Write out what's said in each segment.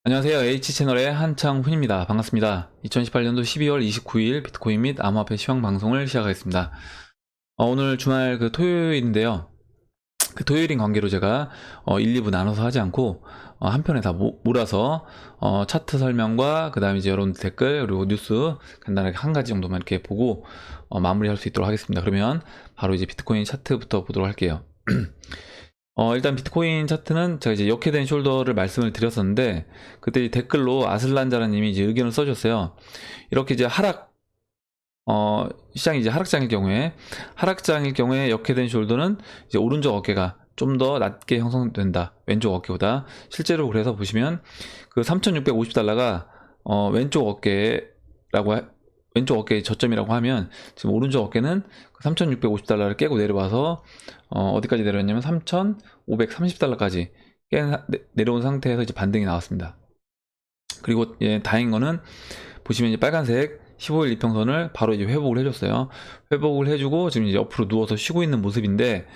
안녕하세요. H채널의 한창훈입니다. 반갑습니다. 2018년도 12월 29일 비트코인 및 암호화폐 시황 방송을 시작하겠습니다. 오늘 주말 토요일인데요. 토요일인 관계로 제가 1, 2부 나눠서 하지 않고 한 편에 다 몰아서 차트 설명과 그 다음에 이제 여러분들 댓글 그리고 뉴스 간단하게 한 가지 정도만 이렇게 보고 마무리할 수 있도록 하겠습니다. 그러면 바로 이제 비트코인 차트부터 보도록 할게요. 일단 비트코인 차트는 제가 이제 역회된 숄더를 말씀을 드렸었는데, 그때 댓글로 아슬란자라님이 이제 의견을 써주셨어요. 이렇게 이제 시장이 이제 하락장일 경우에 역회된 숄더는 이제 오른쪽 어깨가 좀 더 낮게 형성된다. 왼쪽 어깨보다. 실제로 그래서 보시면 그 3,650달러가 왼쪽 어깨의 저점이라고 하면 지금 오른쪽 어깨는 3,650달러를 깨고 내려와서 어디까지 내려왔냐면 3,530달러까지 내려온 상태에서 이제 반등이 나왔습니다. 그리고 다행인 거는 보시면 이제 빨간색 15일 이평선을 바로 이제 회복을 해줬어요. 회복을 해주고 지금 이제 옆으로 누워서 쉬고 있는 모습인데,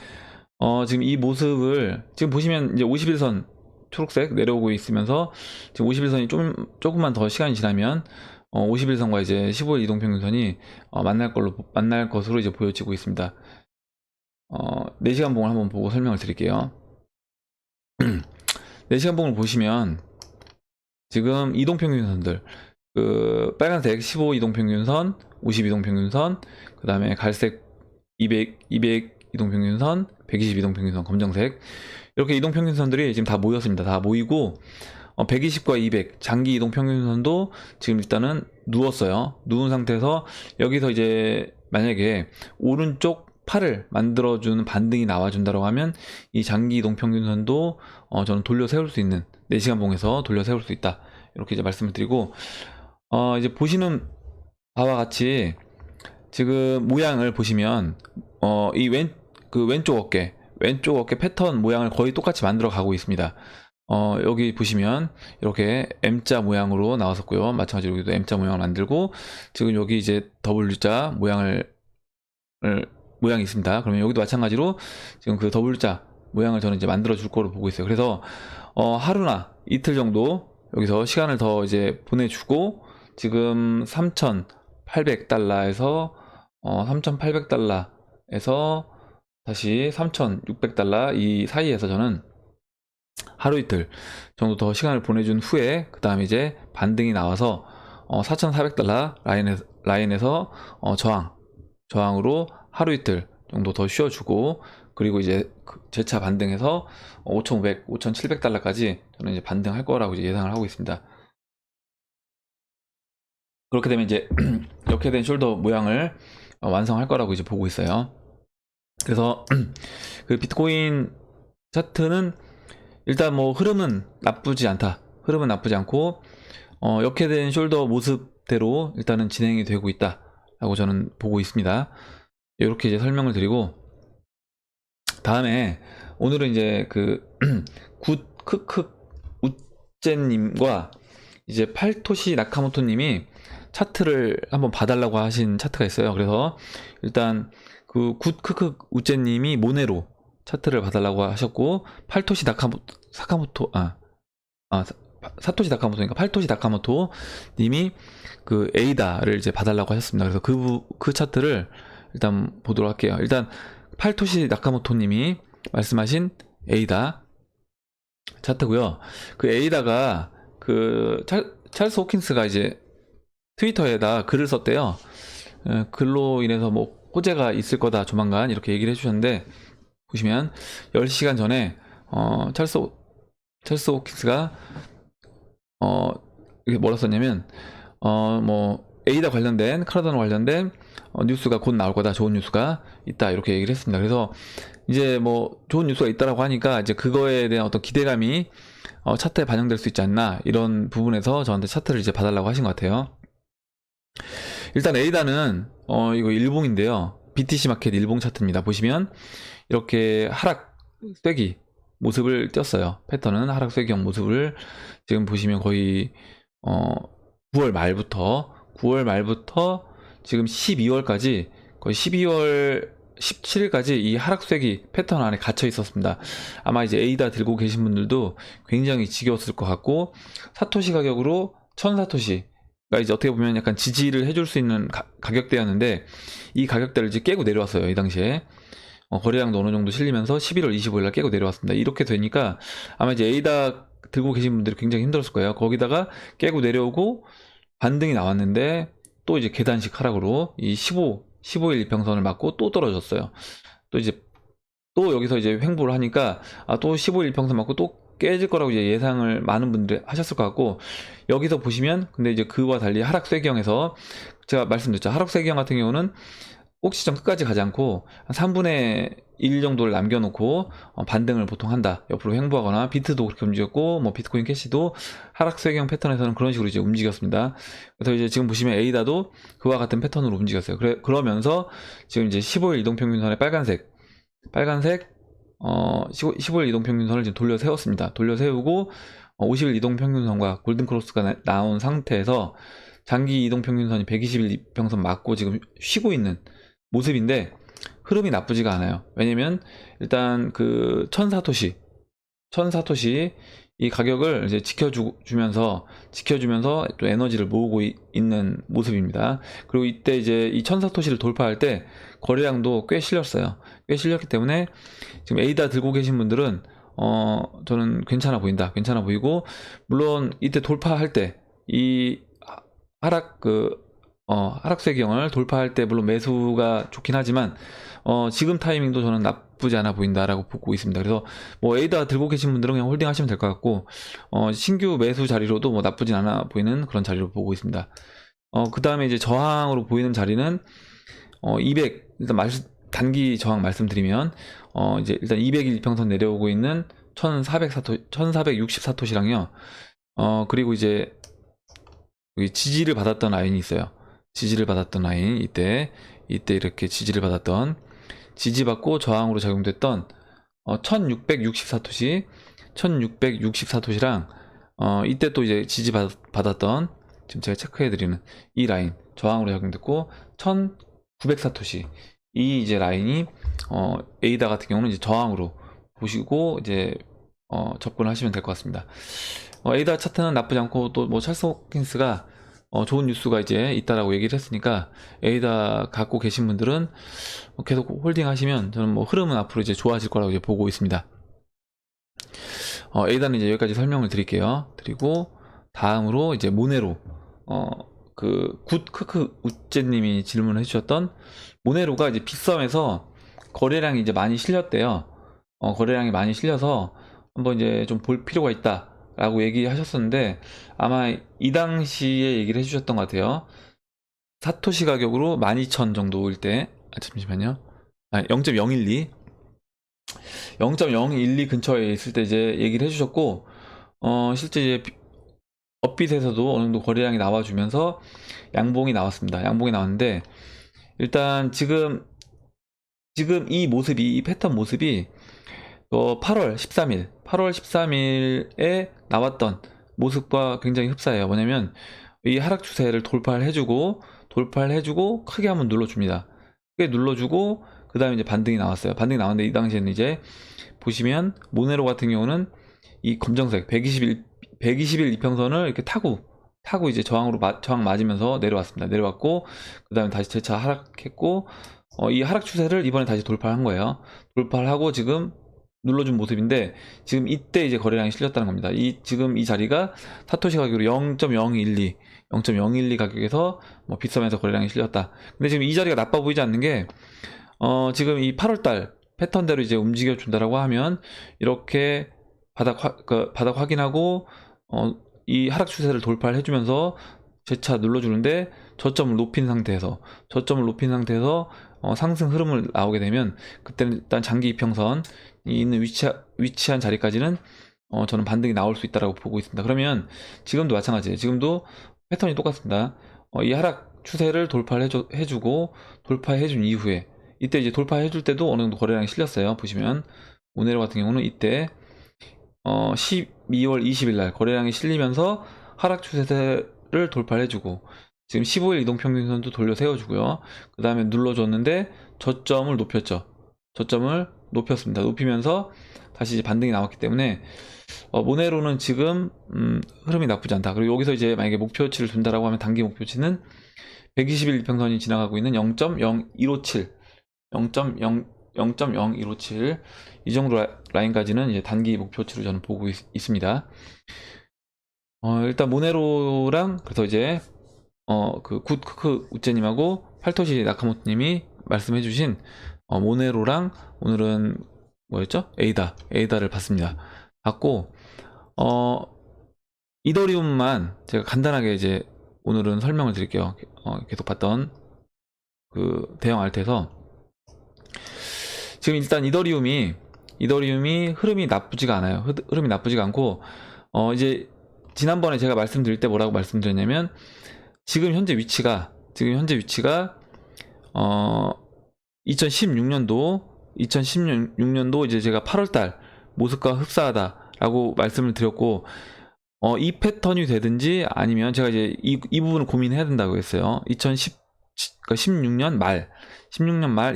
지금 이 모습을 지금 보시면 이제 51선 초록색 내려오고 있으면서 지금 51선이 조금만 더 시간이 지나면 51선과 이제 15일 이동평균선이 만날 것으로 이제 보여지고 있습니다. 4시간 봉을 한번 보고 설명을 드릴게요. 4시간 봉을 보시면 지금 이동평균선들, 그 빨간색 15 이동평균선, 50 이동평균선, 그 다음에 갈색 200 이동평균선, 120 이동평균선, 검정색, 이렇게 이동평균선들이 지금 다 모였습니다. 다 모이고 120과 200 장기 이동평균선도 지금 일단은 누웠어요. 누운 상태에서 여기서 이제 만약에 오른쪽 팔을 만들어주는 반등이 나와준다고 하면 이 장기 이동평균선도 저는 돌려 세울 수 있는, 4시간 봉에서 돌려 세울 수 있다, 이렇게 이제 말씀을 드리고, 이제 보시는 바와 같이 지금 모양을 보시면 이 왼쪽 어깨 패턴 모양을 거의 똑같이 만들어 가고 있습니다. 여기 보시면 이렇게 M자 모양으로 나왔었고요. 마찬가지로 여기도 M자 모양을 만들고, 지금 여기 이제 W자 모양이 있습니다. 그러면 여기도 마찬가지로 지금 그 W자 모양을 저는 이제 만들어 줄 거로 보고 있어요. 그래서 하루나 이틀 정도 여기서 시간을 더 이제 보내주고, 지금 3,800달러에서 3,800달러에서 다시 3,600달러 이 사이에서 저는 하루 이틀 정도 더 시간을 보내준 후에 그 다음에 이제 반등이 나와서 4,400달러 라인에서 저항으로 하루 이틀 정도 더 쉬어주고, 그리고 이제 재차 반등해서 5,500, 5,700달러까지 저는 이제 반등할 거라고 이제 예상을 하고 있습니다. 그렇게 되면 이제 이렇게 된 숄더 모양을 완성할 거라고 이제 보고 있어요. 그래서 그 비트코인 차트는 일단 뭐 흐름은 나쁘지 않고 역회된 숄더 모습대로 일단은 진행이 되고 있다라고 저는 보고 있습니다. 이렇게 이제 설명을 드리고, 다음에 오늘은 이제 그 굿크크 우째님과 이제 팔토시 나카모토님이 차트를 한번 봐달라고 하신 차트가 있어요. 그래서 일단 그 굿크크 우째님이 모네로 차트를 봐달라고 하셨고, 사토시 나카모토니까 팔토시 나카모토 님이 그 에이다를 이제 봐달라고 하셨습니다. 그래서 그 차트를 일단 보도록 할게요. 일단 팔토시 나카모토 님이 말씀하신 에이다 차트고요. 그 에이다가 그 찰스 호킨스가 이제 트위터에다 글을 썼대요. 글로 인해서 뭐 호재가 있을 거다 조만간, 이렇게 얘기를 해주셨는데, 보시면 10시간 전에 찰스 호킨스가 이게 뭐라 썼냐면 뭐 에이다 관련된, 카라다노 관련된 뉴스가 곧 나올 거다, 좋은 뉴스가 있다, 이렇게 얘기를 했습니다. 그래서 이제 뭐 좋은 뉴스가 있다라고 하니까 이제 그거에 대한 어떤 기대감이 차트에 반영될 수 있지 않나, 이런 부분에서 저한테 차트를 이제 봐달라고 하신 것 같아요. 일단 에이다는 이거 일봉인데요. BTC 마켓 일봉 차트입니다. 보시면 이렇게 하락 쐐기 모습을 띄었어요. 패턴은 하락 쐐기형 모습을 지금 보시면 거의 9월 말부터 지금 12월까지 거의 12월 17일까지 이 하락세기 패턴 안에 갇혀 있었습니다. 아마 이제 에이다 들고 계신 분들도 굉장히 지겨웠을 것 같고, 사토시 가격으로 1000사토시가 이제 어떻게 보면 약간 지지를 해줄 수 있는 가격대였는데, 이 가격대를 이제 깨고 내려왔어요. 이 당시에 거래량도 어느 정도 실리면서 11월 25일날 깨고 내려왔습니다. 이렇게 되니까 아마 이제 에이다 들고 계신 분들이 굉장히 힘들었을 거예요. 거기다가 깨고 내려오고 반등이 나왔는데 또 이제 계단식 하락으로 이 15일 이평선을 맞고 또 떨어졌어요. 또 이제 또 여기서 이제 횡보를 하니까 또 15일 이평선 맞고 또 깨질 거라고 이제 예상을 많은 분들이 하셨을 것 같고, 여기서 보시면 근데 이제 그와 달리 하락세기형에서 제가 말씀드렸죠. 하락세기형 같은 경우는 꼭 시점 끝까지 가지 않고 한 3분의 1 정도를 남겨놓고 반등을 보통 한다. 옆으로 횡보하거나, 비트도 그렇게 움직였고, 뭐 비트코인 캐시도 하락세경 패턴에서는 그런 식으로 이제 움직였습니다. 그래서 이제 지금 보시면 에이다도 그와 같은 패턴으로 움직였어요. 그러면서 지금 이제 15일 이동평균선의 빨간색 15일 이동평균선을 지금 돌려 세웠습니다. 돌려 세우고 50일 이동평균선과 골든크로스가 나온 상태에서 장기 이동평균선이 120일 이평선 맞고 지금 쉬고 있는 모습인데, 흐름이 나쁘지가 않아요. 왜냐면 일단 그 1000사토시 이 가격을 이제 지켜주면서 또 에너지를 모으고 있는 모습입니다. 그리고 이때 이제 이 1000사토시를 돌파할 때 거래량도 꽤 실렸어요. 꽤 실렸기 때문에 지금 에이다 들고 계신 분들은 저는 괜찮아 보이고, 물론 이때 돌파할 때 이 하락세경을 돌파할 때 물론 매수가 좋긴 하지만 지금 타이밍도 저는 나쁘지 않아 보인다라고 보고 있습니다. 그래서 뭐 에이다 들고 계신 분들은 그냥 홀딩 하시면 될 것 같고, 신규 매수 자리로도 뭐 나쁘진 않아 보이는 그런 자리로 보고 있습니다. 그 다음에 이제 저항으로 보이는 자리는 200, 일단 단기 저항 말씀드리면 이제 일단 200일 이평선 내려오고 있는 1460사토시랑요. 그리고 이제 여기 지지를 받았던 라인이 있어요. 지지를 받았던 라인, 이때 이렇게 지지를 받았던, 지지받고 저항으로 작용됐던 1660사토시랑 이때 또 이제 지지받았던, 지금 제가 체크해드리는 이 라인 저항으로 작용됐고 1900사토시, 이 이제 라인이 에이다 같은 경우는 이제 저항으로 보시고 이제 접근하시면 될 것 같습니다. 에이다 차트는 나쁘지 않고, 또 뭐 찰스 호킨스가 좋은 뉴스가 이제 있다라고 얘기를 했으니까 에이다 갖고 계신 분들은 계속 홀딩 하시면 저는 뭐 흐름은 앞으로 이제 좋아질 거라고 이제 보고 있습니다. 에이다는 이제 여기까지 설명을 드릴게요. 그리고 다음으로 이제 모네로, 굿크크 우째님이 질문을 해주셨던 모네로가 이제 빗썸에서 거래량이 이제 많이 실렸대요. 거래량이 많이 실려서 한번 이제 좀 볼 필요가 있다 라고 얘기하셨었는데, 아마 이 당시에 얘기를 해주셨던 것 같아요. 사토시 가격으로 12,000 정도일 때, 잠시만요. 0.012 근처에 있을 때 이제 얘기를 해주셨고, 실제 이제 업빗에서도 어느 정도 거래량이 나와주면서 양봉이 나왔습니다. 양봉이 나왔는데, 일단 지금 이 패턴 모습이 8월 13일에 나왔던 모습과 굉장히 흡사해요. 뭐냐면 이 하락 추세를 돌파를 해주고 크게 한번 눌러줍니다. 크게 눌러주고 그 다음에 이제 반등이 나왔어요. 반등이 나왔는데 이 당시에는 이제 보시면 모네로 같은 경우는 이 검정색 120일 이평선을 이렇게 타고 이제 저항 맞으면서 내려왔습니다. 내려왔고 그 다음에 다시 재차 하락했고, 이 하락 추세를 이번에 다시 돌파한 거예요. 돌파를 하고 지금 눌러준 모습인데, 지금 이때 이제 거래량이 실렸다는 겁니다. 지금 이 자리가 사토시 가격으로 0.012 가격에서 뭐 빗썸에서 거래량이 실렸다. 근데 지금 이 자리가 나빠 보이지 않는 게, 지금 이 8월달 패턴대로 이제 움직여 준다라고 하면 이렇게 바닥 확인하고 이 하락 추세를 돌파를 해주면서 재차 눌러주는데, 저점을 높인 상태에서 상승 흐름을 나오게 되면, 그때는 일단 장기 이평선이 있는 위치한 자리까지는 저는 반등이 나올 수 있다고 보고 있습니다. 그러면 지금도 마찬가지예요. 지금도 패턴이 똑같습니다. 이 하락 추세를 돌파해주고 돌파해준 이후에, 이때 이제 돌파해줄 때도 어느 정도 거래량이 실렸어요. 보시면 모네로 같은 경우는 이때 12월 20일 날 거래량이 실리면서 하락 추세를 돌파해주고, 지금 15일 이동평균선도 돌려 세워주고요. 그 다음에 눌러줬는데 저점을 높였죠. 저점을 높였습니다. 높이면서 다시 이제 반등이 나왔기 때문에 모네로는 지금 흐름이 나쁘지 않다. 그리고 여기서 이제 만약에 목표치를 둔다라고 하면 단기 목표치는 120일 이평선이 지나가고 있는 0.0157 0.0157 이 정도 라인까지는 이제 단기 목표치로 저는 보고 있습니다. 일단 모네로랑 그래서 이제 그 굿크크 우째님하고 팔토시 나카모토님이 말씀해주신 모네로랑 오늘은 뭐였죠? 에이다를 봤습니다. 봤고 이더리움만 제가 간단하게 이제 오늘은 설명을 드릴게요. 계속 봤던 그 대형 알트에서 지금 일단 이더리움이 흐름이 나쁘지가 않아요. 흐름이 나쁘지가 않고 이제 지난번에 제가 말씀드릴 때 뭐라고 말씀드렸냐면 지금 현재 위치가 2016년도 이제 제가 8월달 모습과 흡사하다라고 말씀을 드렸고 이 패턴이 되든지 아니면 제가 이제 이 부분을 고민해야 된다고 했어요. 16년 말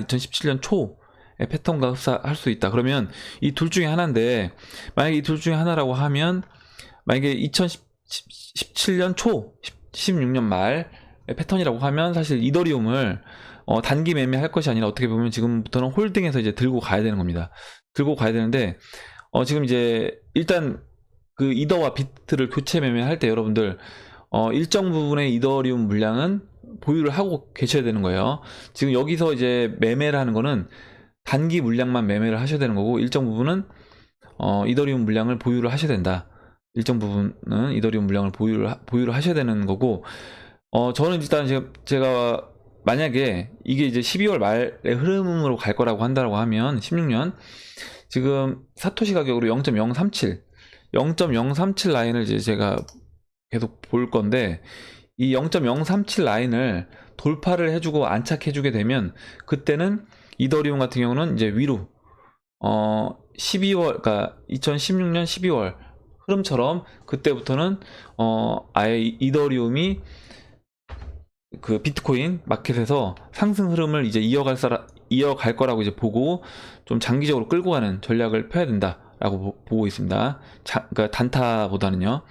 2017년 초의 패턴과 흡사할 수 있다. 그러면 이 둘 중에 하나인데 만약에 이 둘 중에 하나라고 하면 만약에 2017년 초 16년 말의 패턴이라고 하면 사실 이더리움을 단기 매매할 것이 아니라 어떻게 보면 지금부터는 홀딩해서 이제 들고 가야 되는 겁니다. 들고 가야 되는데 지금 이제 일단 그 이더와 비트를 교체 매매할 때 여러분들 일정 부분의 이더리움 물량은 보유를 하고 계셔야 되는 거예요. 지금 여기서 이제 매매를 하는 거는 단기 물량만 매매를 하셔야 되는 거고 일정 부분은 이더리움 물량을 보유를 하셔야 된다. 일정 부분은 이더리움 물량을 보유를 하셔야 되는 거고 저는 일단 제가 만약에 이게 이제 12월 말의 흐름으로 갈 거라고 한다고 하면 16년 지금 사토시 가격으로 0.037 라인을 이제 제가 계속 볼 건데 이 0.037 라인을 돌파를 해주고 안착해주게 되면 그때는 이더리움 같은 경우는 이제 위로 12월 그러니까 2016년 12월 흐름처럼 그때부터는 아예 이더리움이 그 비트코인 마켓에서 상승 흐름을 이제 이어갈 거라고 이제 보고 좀 장기적으로 끌고 가는 전략을 펴야 된다라고 보고 있습니다. 그러니까 단타보다는요.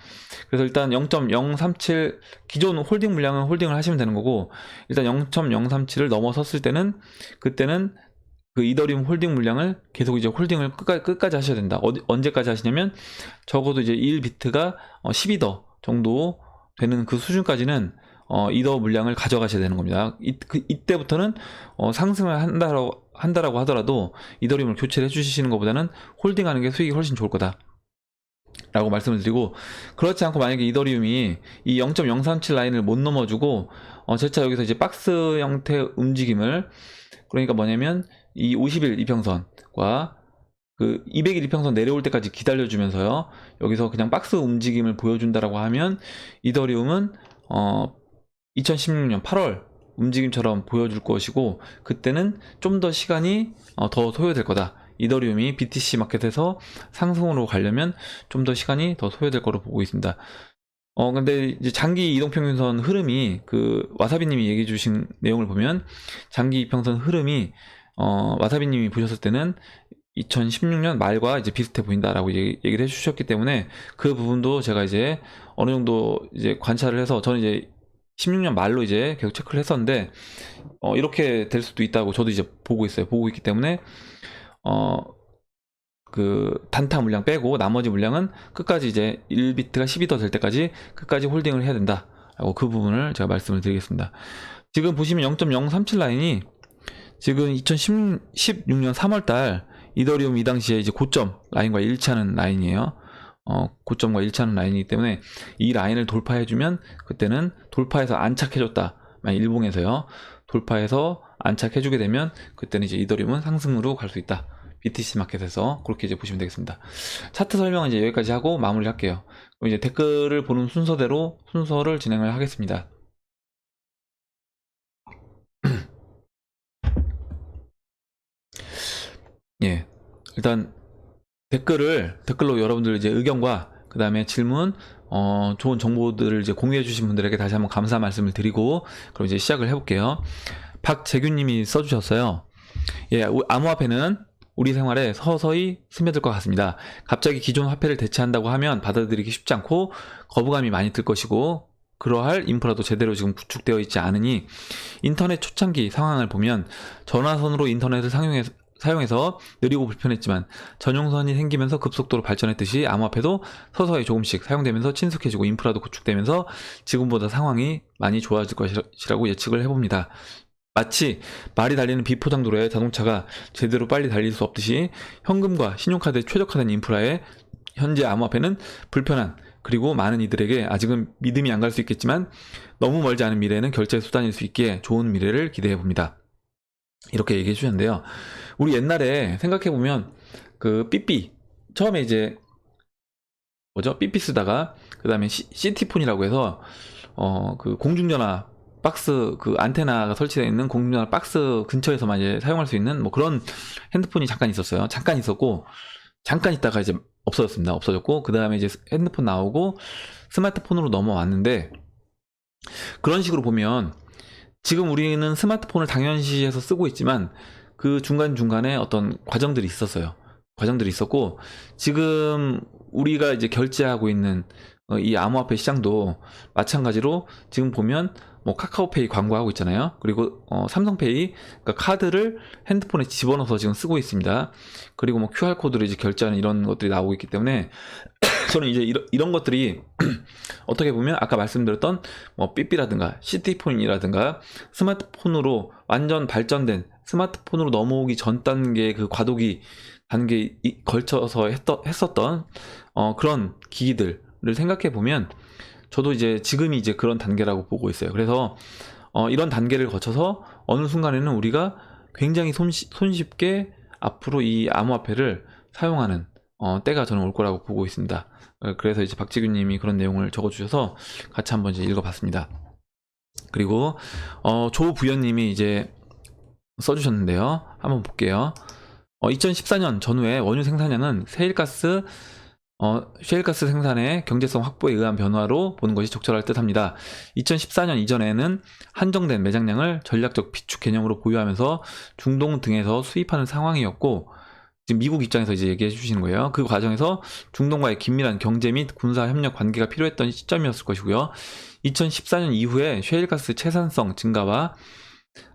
그래서 일단 0.037 기존 홀딩 물량은 홀딩을 하시면 되는 거고 일단 0.037을 넘어섰을 때는 그때는 그 이더리움 홀딩 물량을 계속 이제 홀딩을 끝까지 하셔야 된다. 언제까지 하시냐면 적어도 이제 1비트가 12더 정도 되는 그 수준까지는 이더 물량을 가져가셔야 되는 겁니다. 이때부터는 상승을 한다라고 하더라도 이더리움을 교체를 해주시는 것보다는 홀딩하는 게 수익이 훨씬 좋을 거다. 라고 말씀을 드리고 그렇지 않고 만약에 이더리움이 이 0.037 라인을 못 넘어주고 재차 여기서 이제 박스 형태 움직임을 그러니까 뭐냐면 이 50일 이평선과 그 200일 이평선 내려올 때까지 기다려주면서요 여기서 그냥 박스 움직임을 보여준다라고 하면 이더리움은 2016년 8월 움직임처럼 보여줄 것이고 그때는 좀 더 시간이 더 소요될 거다. 이더리움이 BTC 마켓에서 상승으로 가려면 좀 더 시간이 더 소요될 거로 보고 있습니다. 근데 이제 장기 이동평균선 흐름이 그 와사비님이 얘기해 주신 내용을 보면 장기 이평선 흐름이 와사비님이 보셨을 때는 2016년 말과 이제 비슷해 보인다라고 얘기를 해주셨기 때문에 그 부분도 제가 이제 어느 정도 이제 관찰을 해서 저는 이제 16년 말로 이제 계속 체크를 했었는데 이렇게 될 수도 있다고 저도 이제 보고 있기 때문에 그 단타 물량 빼고 나머지 물량은 끝까지 이제 1비트가 12더 될 때까지 끝까지 홀딩을 해야 된다 라고 그 부분을 제가 말씀을 드리겠습니다. 지금 보시면 0.037 라인이 지금 2016년 3월달 이더리움 이 당시에 이제 고점 라인과 일치하는 라인이에요. 고점과 일치하는 라인이기 때문에 이 라인을 돌파해주면 그때는 돌파해서 안착해줬다. 만약 일봉에서요. 돌파해서 안착해주게 되면 그때는 이제 이더리움은 상승으로 갈 수 있다. BTC 마켓에서 그렇게 이제 보시면 되겠습니다. 차트 설명은 이제 여기까지 하고 마무리 할게요. 그럼 이제 댓글을 보는 순서대로 순서를 진행을 하겠습니다. 예, 일단 댓글로 여러분들 이제 의견과 그 다음에 질문, 좋은 정보들을 이제 공유해 주신 분들에게 다시 한번 감사 말씀을 드리고 그럼 이제 시작을 해볼게요. 박재균님이 써주셨어요. 예, 암호화폐는 우리 생활에 서서히 스며들 것 같습니다. 갑자기 기존 화폐를 대체한다고 하면 받아들이기 쉽지 않고 거부감이 많이 들 것이고 그러할 인프라도 제대로 지금 구축되어 있지 않으니 인터넷 초창기 상황을 보면 전화선으로 인터넷을 사용해서 느리고 불편했지만 전용선이 생기면서 급속도로 발전했듯이 암호화폐도 서서히 조금씩 사용되면서 친숙해지고 인프라도 구축되면서 지금보다 상황이 많이 좋아질 것이라고 예측을 해봅니다. 마치 말이 달리는 비포장도로에 자동차가 제대로 빨리 달릴 수 없듯이 현금과 신용카드에 최적화된 인프라에 현재 암호화폐는 불편한 그리고 많은 이들에게 아직은 믿음이 안 갈 수 있겠지만 너무 멀지 않은 미래에는 결제 수단일 수 있기에 좋은 미래를 기대해 봅니다. 이렇게 얘기해 주셨는데요. 우리 옛날에 생각해보면 그 삐삐 처음에 이제 뭐죠? 삐삐 쓰다가 그 다음에 시티폰이라고 해서 그 공중전화 박스 그 안테나가 설치되어 있는 공중전화 박스 근처에서만 이제 사용할 수 있는 뭐 그런 핸드폰이 잠깐 있었어요. 잠깐 있었고 잠깐 있다가 이제 없어졌습니다. 없어졌고 그 다음에 이제 핸드폰 나오고 스마트폰으로 넘어왔는데 그런 식으로 보면 지금 우리는 스마트폰을 당연시해서 쓰고 있지만 그 중간중간에 어떤 과정들이 있었어요. 과정들이 있었고 지금 우리가 이제 결제하고 있는 이 암호화폐 시장도 마찬가지로 지금 보면 뭐 카카오페이 광고하고 있잖아요. 그리고 삼성페이 그러니까 카드를 핸드폰에 집어넣어서 지금 쓰고 있습니다. 그리고 뭐 QR코드를 이제 결제하는 이런 것들이 나오고 있기 때문에 저는 이제 이런 것들이 어떻게 보면 아까 말씀드렸던 뭐 삐삐라든가 시티폰이라든가 스마트폰으로 완전 발전된 스마트폰으로 넘어오기 전 단계의 그 과도기 단계에 걸쳐서 했었던 그런 기기들을 생각해 보면 저도 이제 지금이 이제 그런 단계라고 보고 있어요. 그래서 이런 단계를 거쳐서 어느 순간에는 우리가 굉장히 손쉽게 앞으로 이 암호화폐를 사용하는 때가 저는 올 거라고 보고 있습니다. 그래서 이제 박지균 님이 그런 내용을 적어주셔서 같이 한번 이제 읽어봤습니다. 그리고 조부연 님이 이제 써주셨는데요. 한번 볼게요. 2014년 전후에 원유 생산량은 셰일가스 생산의 경제성 확보에 의한 변화로 보는 것이 적절할 듯 합니다. 2014년 이전에는 한정된 매장량을 전략적 비축 개념으로 보유하면서 중동 등에서 수입하는 상황이었고 지금 미국 입장에서 이제 얘기해 주시는 거예요. 그 과정에서 중동과의 긴밀한 경제 및 군사 협력 관계가 필요했던 시점이었을 것이고요. 2014년 이후에 셰일가스 채산성 증가와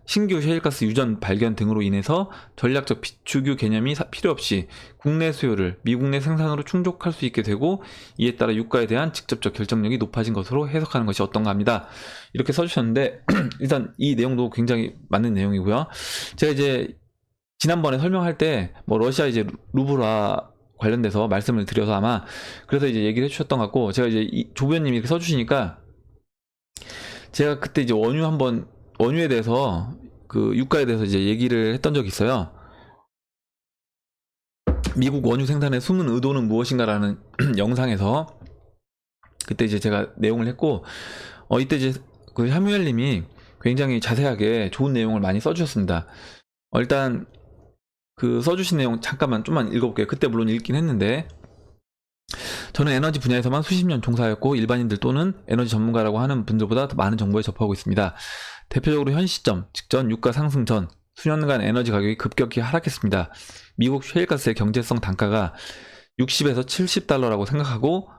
신규 셰일가스 유전 발견 등으로 인해서 전략적 비축유 개념이 필요 없이 국내 수요를 미국 내 생산으로 충족할 수 있게 되고 이에 따라 유가에 대한 직접적 결정력이 높아진 것으로 해석하는 것이 어떤가 합니다. 이렇게 써주셨는데 일단 이 내용도 굉장히 맞는 내용이고요. 제가 이제 지난번에 설명할 때 뭐 러시아 이제 루블화 관련돼서 말씀을 드려서 아마 그래서 이제 얘기를 해주셨던 것 같고 제가 이제 조부연님이 이렇게 써주시니까 제가 그때 이제 원유에 대해서 그 유가에 대해서 이제 얘기를 했던 적이 있어요. 미국 원유 생산의 숨은 의도는 무엇인가라는 영상에서 그때 이제 제가 내용을 했고 이때 이제 그 샤뮤엘님이 굉장히 자세하게 좋은 내용을 많이 써주셨습니다. 일단 그 써주신 내용 잠깐만 좀만 읽어볼게요. 그때 물론 읽긴 했는데 저는 에너지 분야에서만 수십 년 종사하였고 일반인들 또는 에너지 전문가라고 하는 분들보다 더 많은 정보에 접하고 있습니다. 대표적으로 현 시점, 직전 유가 상승 전 수년간 에너지 가격이 급격히 하락했습니다. 미국 셰일가스의 경제성 단가가 60에서 70달러라고 생각하고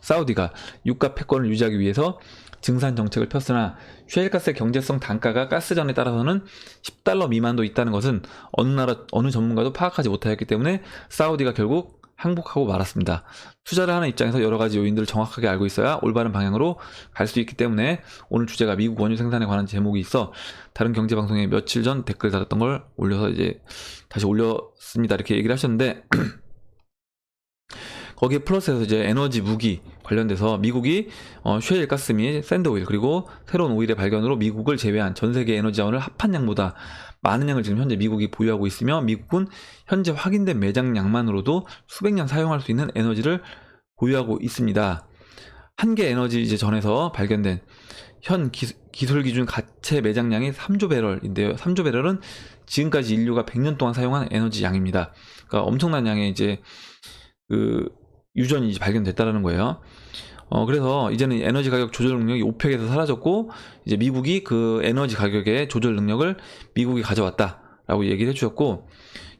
사우디가 유가 패권을 유지하기 위해서 증산 정책을 폈으나 셰일가스의 경제성 단가가 가스전에 따라서는 10달러 미만도 있다는 것은 어느 전문가도 파악하지 못하였기 때문에 사우디가 결국 항복하고 말았습니다. 투자를 하는 입장에서 여러 가지 요인들을 정확하게 알고 있어야 올바른 방향으로 갈 수 있기 때문에 오늘 주제가 미국 원유 생산에 관한 제목이 있어 다른 경제방송에 며칠 전 댓글 달았던 걸 올려서 이제 다시 올렸습니다. 이렇게 얘기를 하셨는데 거기에 플러스해서 이제 에너지 무기 관련돼서 미국이 셰일 가스 및 샌드 오일 그리고 새로운 오일의 발견으로 미국을 제외한 전 세계 에너지 자원을 합한 양보다 많은 양을 지금 현재 미국이 보유하고 있으며 미국은 현재 확인된 매장량만으로도 수백 년 사용할 수 있는 에너지를 보유하고 있습니다. 한계 에너지 이제 전에서 발견된 현 기술 기준 가체 매장량이 3조 배럴인데요. 3조 배럴은 지금까지 인류가 100년 동안 사용한 에너지 양입니다. 그러니까 엄청난 양의 이제 그 유전이 이제 발견됐다라는 거예요. 그래서 이제는 에너지 가격 조절 능력이 오펙에서 사라졌고 이제 미국이 그 에너지 가격의 조절 능력을 미국이 가져왔다. 라고 얘기를 해주셨고,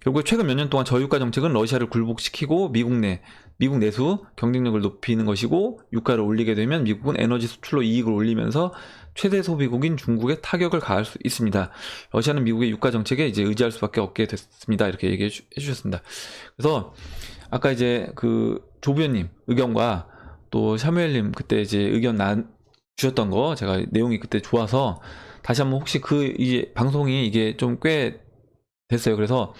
결국 최근 몇 년 동안 저유가 정책은 러시아를 굴복시키고 미국 내수 경쟁력을 높이는 것이고, 유가를 올리게 되면 미국은 에너지 수출로 이익을 올리면서 최대 소비국인 중국에 타격을 가할 수 있습니다. 러시아는 미국의 유가 정책에 이제 의지할 수밖에 없게 됐습니다. 이렇게 얘기해 주셨습니다. 그래서 아까 이제 그 조부연님 의견과 또 샤무엘님 그때 이제 의견 주셨던 거 제가 내용이 그때 좋아서 다시 한번, 혹시 이제 방송이 이게 좀 꽤 됐어요. 그래서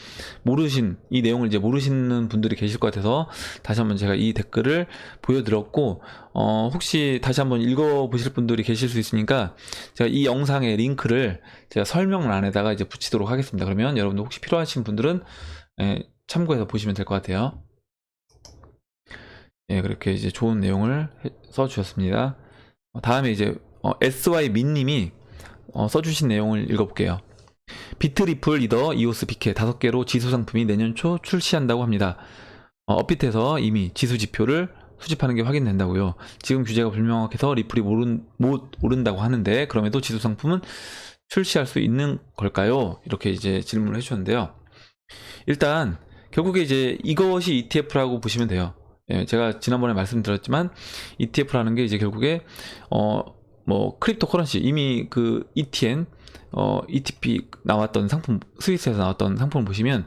이 내용을 이제 모르시는 분들이 계실 것 같아서 다시 한번 제가 이 댓글을 보여드렸고, 혹시 다시 한번 읽어보실 분들이 계실 수 있으니까 제가 이 영상의 링크를 제가 설명란에다가 이제 붙이도록 하겠습니다. 그러면 여러분들 혹시 필요하신 분들은 참고해서 보시면 될 것 같아요. 예, 그렇게 이제 좋은 내용을 써주셨습니다. 다음에 이제 SY민님이 써주신 내용을 읽어볼게요. 비트리플, 이더, 이오스, 비케 5개로 지수 상품이 내년 초 출시한다고 합니다. 업비트에서 이미 지수 지표를 수집하는 게 확인된다고요. 지금 규제가 불명확해서 리플이 못 오른다고 하는데 그럼에도 지수 상품은 출시할 수 있는 걸까요? 이렇게 이제 질문을 해주셨는데요. 일단 결국에 이제 이것이 ETF라고 보시면 돼요. 예, 제가 지난번에 말씀드렸지만 ETF라는 게 이제 결국에 뭐 크립토 커런시, 이미 그 ETN ETP 나왔던 상품, 스위스에서 나왔던 상품을 보시면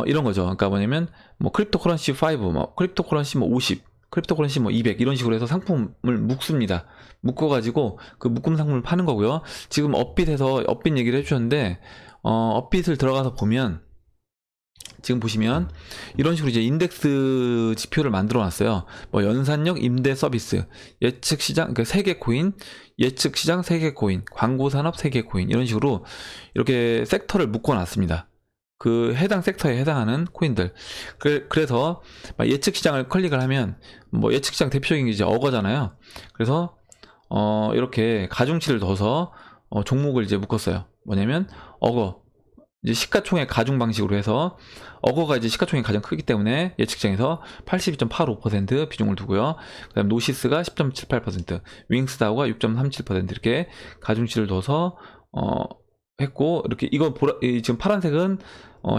이런 거죠. 그러니까 뭐냐면 뭐 크립토 커런시 5, 뭐 크립토 커런시 뭐 50, 크립토 커런시 뭐 200 이런 식으로 해서 상품을 묶습니다. 묶어가지고 그 묶음 상품을 파는 거고요. 지금 업빗에서 업빗 얘기를 해주셨는데 업빗을 들어가서 보면 지금 보시면 이런 식으로 이제 인덱스 지표를 만들어 놨어요. 뭐 연산력, 임대 서비스, 예측 시장, 그러니까 세계 코인, 예측 시장 세계 코인, 광고 산업 세계 코인, 이런 식으로 이렇게 섹터를 묶어 놨습니다. 그 해당 섹터에 해당하는 코인들. 그래서 예측 시장을 클릭을 하면 뭐 예측 시장 대표적인 게 이제 어거잖아요. 그래서 이렇게 가중치를 넣어서 종목을 이제 묶었어요. 뭐냐면 어거, 이제 시가총액 가중 방식으로 해서 어거가 이제 시가총액이 가장 크기 때문에 예측장에서 82.85% 비중을 두고요. 그다음 노시스가 10.78%, 윙스다우가 6.37% 이렇게 가중치를 둬서 했고, 이렇게 지금 파란색은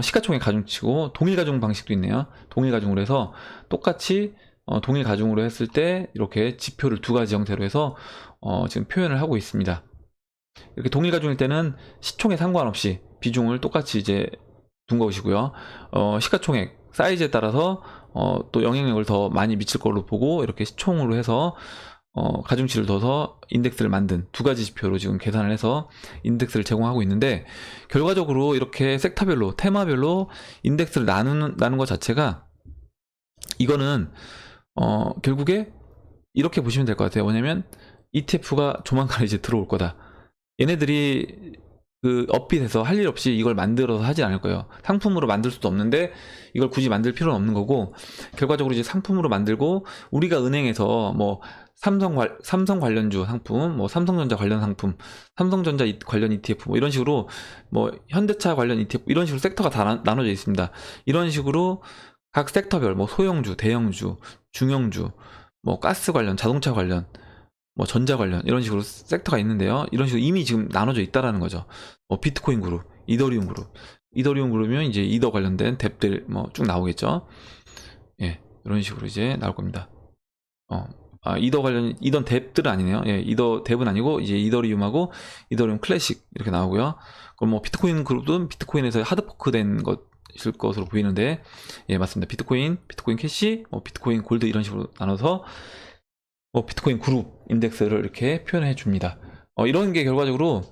시가총액 가중치고 동일 가중 방식도 있네요. 동일 가중으로 해서 똑같이 동일 가중으로 했을 때 이렇게 지표를 두 가지 형태로 해서 지금 표현을 하고 있습니다. 이렇게 동일 가중일 때는 시총에 상관없이 비중을 똑같이 이제 둔 것이고요. 시가총액 사이즈에 따라서 또 영향력을 더 많이 미칠 걸로 보고 이렇게 시총으로 해서 가중치를 둬서 인덱스를 만든 두 가지 지표로 지금 계산을 해서 인덱스를 제공하고 있는데, 결과적으로 이렇게 섹터별로, 테마별로 인덱스를 나누는 것 자체가, 이거는 결국에 이렇게 보시면 될 것 같아요. 뭐냐면 ETF가 조만간 이제 들어올 거다. 얘네들이 그 업빗에서 할 일 없이 이걸 만들어서 하지 않을 거예요. 상품으로 만들 수도 없는데 이걸 굳이 만들 필요는 없는 거고, 결과적으로 이제 상품으로 만들고, 우리가 은행에서 뭐 삼성 관련주 상품, 뭐 삼성전자 관련 상품, 삼성전자 관련 ETF 뭐 이런 식으로, 뭐 현대차 관련 ETF 이런 식으로 섹터가 다 나눠져 있습니다. 이런 식으로 각 섹터별, 뭐 소형주, 대형주, 중형주, 뭐 가스 관련, 자동차 관련, 뭐 전자 관련 이런 식으로 섹터가 있는데요. 이런 식으로 이미 지금 나눠져 있다라는 거죠. 뭐 비트코인 그룹, 이더리움 그룹, 이더리움 그룹이면 이제 이더 관련된 뎁들 뭐 쭉 나오겠죠. 예, 이런 식으로 이제 나올 겁니다. 이더 관련, 이더 뎁들은 아니네요. 예, 이더 뎁은 아니고 이제 이더리움하고 이더리움 클래식 이렇게 나오고요. 그럼 뭐 비트코인 그룹은 비트코인에서 하드포크된 것일 것으로 보이는데, 예, 맞습니다. 비트코인 캐시, 비트코인 골드 이런 식으로 나눠서 비트코인 그룹 인덱스를 이렇게 표현해 줍니다. 이런 게 결과적으로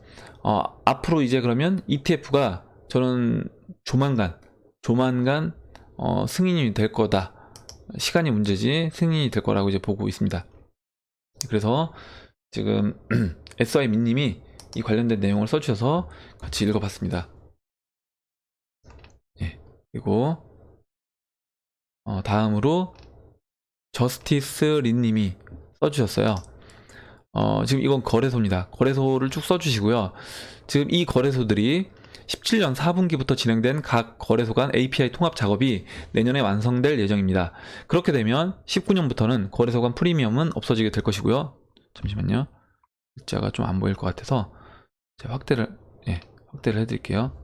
앞으로 이제 그러면 ETF가 저는 조만간 승인이 될 거다. 시간이 문제지 승인이 될 거라고 이제 보고 있습니다. 그래서 지금 SY민님이 이 관련된 내용을 써주셔서 같이 읽어봤습니다. 예, 그리고 다음으로 저스티스 린님이 써주셨어요. 지금 이건 거래소입니다. 거래소를 쭉 써주시고요. 지금 이 거래소들이 17년 4분기부터 진행된 각 거래소 간 API 통합 작업이 내년에 완성될 예정입니다. 그렇게 되면 19년부터는 거래소 간 프리미엄은 없어지게 될 것이고요. 잠시만요. 글자가 좀 안 보일 것 같아서 제가 확대를 해드릴게요.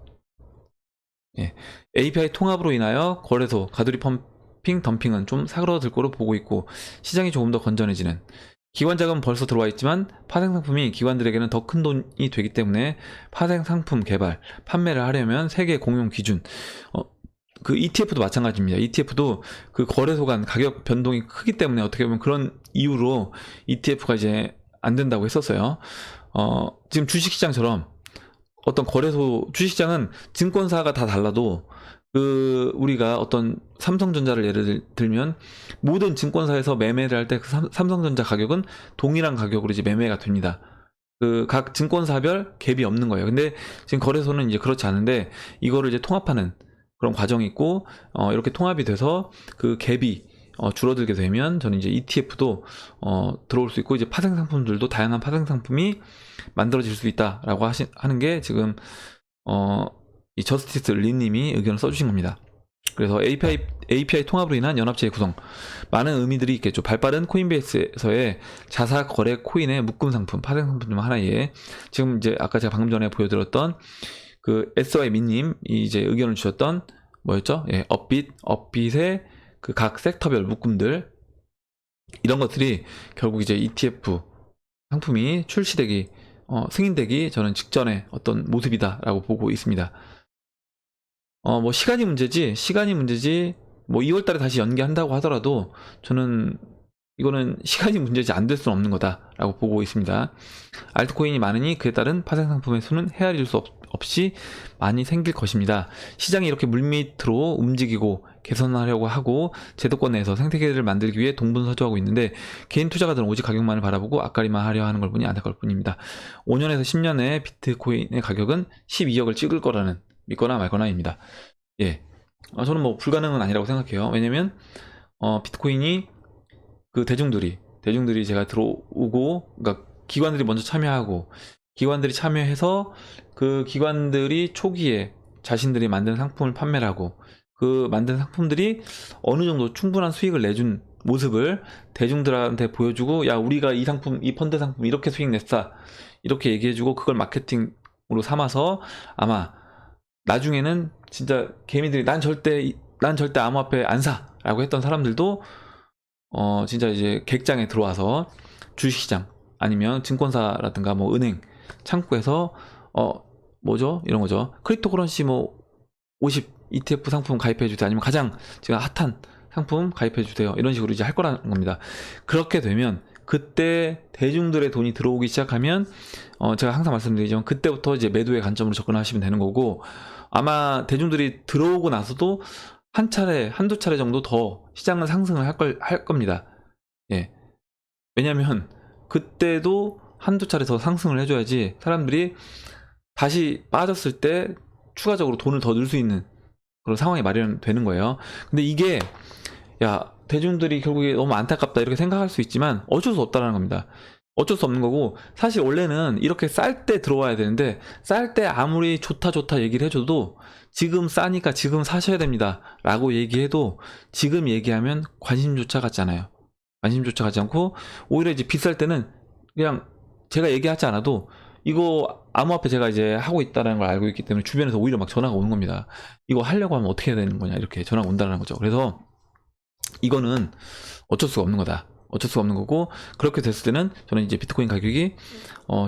예. API 통합으로 인하여 거래소, 가두리 펌핑, 덤핑은 좀 사그러들 거로 보고 있고 시장이 조금 더 건전해지는. 기관 자금은 벌써 들어와 있지만 파생 상품이 기관들에게는 더 큰 돈이 되기 때문에 파생 상품 개발, 판매를 하려면 세계 공용 기준. 그 ETF도 마찬가지입니다. ETF도 그 거래소 간 가격 변동이 크기 때문에 어떻게 보면 그런 이유로 ETF가 이제 안 된다고 했었어요. 지금 주식시장처럼 어떤 거래소, 주식시장은 증권사가 다 달라도 그 우리가 어떤 삼성전자를 예를 들면 모든 증권사에서 매매를 할 때 그 삼성전자 가격은 동일한 가격으로 이제 매매가 됩니다. 그 각 증권사별 갭이 없는 거예요. 근데 지금 거래소는 이제 그렇지 않은데 이거를 이제 통합하는 그런 과정이 있고 이렇게 통합이 돼서 그 갭이 줄어들게 되면 저는 이제 ETF도 들어올 수 있고 이제 파생 상품들도 다양한 파생 상품이 만들어질 수 있다라고 하는 게 지금 이 저스티스 린님이 의견을 써주신 겁니다. 그래서 API 통합으로 인한 연합체의 구성, 많은 의미들이 있겠죠. 발빠른 코인베이스에서의 자사 거래 코인의 묶음 상품, 파생 상품 중 하나에 지금 이제 아까 제가 방금 전에 보여드렸던 그 SY 민님 이제 의견을 주셨던 뭐였죠? 예, 업빗의 그 각 섹터별 묶음들 이런 것들이 결국 이제 ETF 상품이 출시되기 승인되기 저는 직전의 어떤 모습이다라고 보고 있습니다. 뭐 시간이 문제지 뭐 2월달에 다시 연기한다고 하더라도 저는 이거는 시간이 문제지 안 될 수는 없는 거다라고 보고 있습니다. 알트코인이 많으니 그에 따른 파생 상품의 수는 헤아릴 수 없이 많이 생길 것입니다. 시장이 이렇게 물밑으로 움직이고 개선하려고 하고 제도권 내에서 생태계를 만들기 위해 동분서주하고 있는데 개인 투자가들은 오직 가격만을 바라보고 앞가리만 하려 하는 걸 보니 안타까울 뿐입니다. 5년에서 10년에 비트코인의 가격은 12억을 찍을 거라는 믿거나 말거나입니다. 예, 저는 뭐 불가능은 아니라고 생각해요. 왜냐면 비트코인이 그 대중들이 제가 들어오고 그러니까 기관들이 먼저 참여하고 기관들이 참여해서 그 기관들이 초기에 자신들이 만든 상품을 판매를 하고 그 만든 상품들이 어느 정도 충분한 수익을 내준 모습을 대중들한테 보여주고 야 우리가 이 상품 이 펀드 상품 이렇게 수익 냈다 이렇게 얘기해주고 그걸 마케팅으로 삼아서 아마 나중에는 진짜 개미들이 난 절대 암호화폐 안 사라고 했던 사람들도 진짜 이제 객장에 들어와서 주식시장 아니면 증권사라든가 뭐 은행 창구에서 뭐죠 이런 거죠. 크립토커런시 뭐 50 ETF 상품 가입해 주세요. 아니면 가장 지금 핫한 상품 가입해 주세요. 이런 식으로 이제 할 거라는 겁니다. 그렇게 되면 그때 대중들의 돈이 들어오기 시작하면 제가 항상 말씀드리지만 그때부터 이제 매도의 관점으로 접근하시면 되는 거고 아마 대중들이 들어오고 나서도 한두 차례 정도 더 시장은 상승을 할 겁니다. 예. 왜냐면 그때도 한두 차례 더 상승을 해줘야지 사람들이 다시 빠졌을 때 추가적으로 돈을 더 넣을 수 있는 그런 상황이 마련되는 거예요. 근데 이게 야 대중들이 결국에 너무 안타깝다 이렇게 생각할 수 있지만 어쩔 수 없다는 겁니다. 어쩔 수 없는 거고 사실 원래는 이렇게 쌀 때 들어와야 되는데 쌀 때 아무리 좋다 얘기를 해줘도 지금 싸니까 지금 사셔야 됩니다 라고 얘기해도 지금 얘기하면 관심조차 갖지 않아요. 관심조차 갖지 않고 오히려 이제 비쌀 때는 그냥 제가 얘기하지 않아도 이거 암호화폐 제가 이제 하고 있다는 걸 알고 있기 때문에 주변에서 오히려 막 전화가 오는 겁니다. 이거 하려고 하면 어떻게 해야 되는 거냐 이렇게 전화가 온다는 거죠. 그래서 이거는 어쩔 수가 없는 거다. 어쩔 수가 없는 거고 그렇게 됐을 때는 저는 이제 비트코인 가격이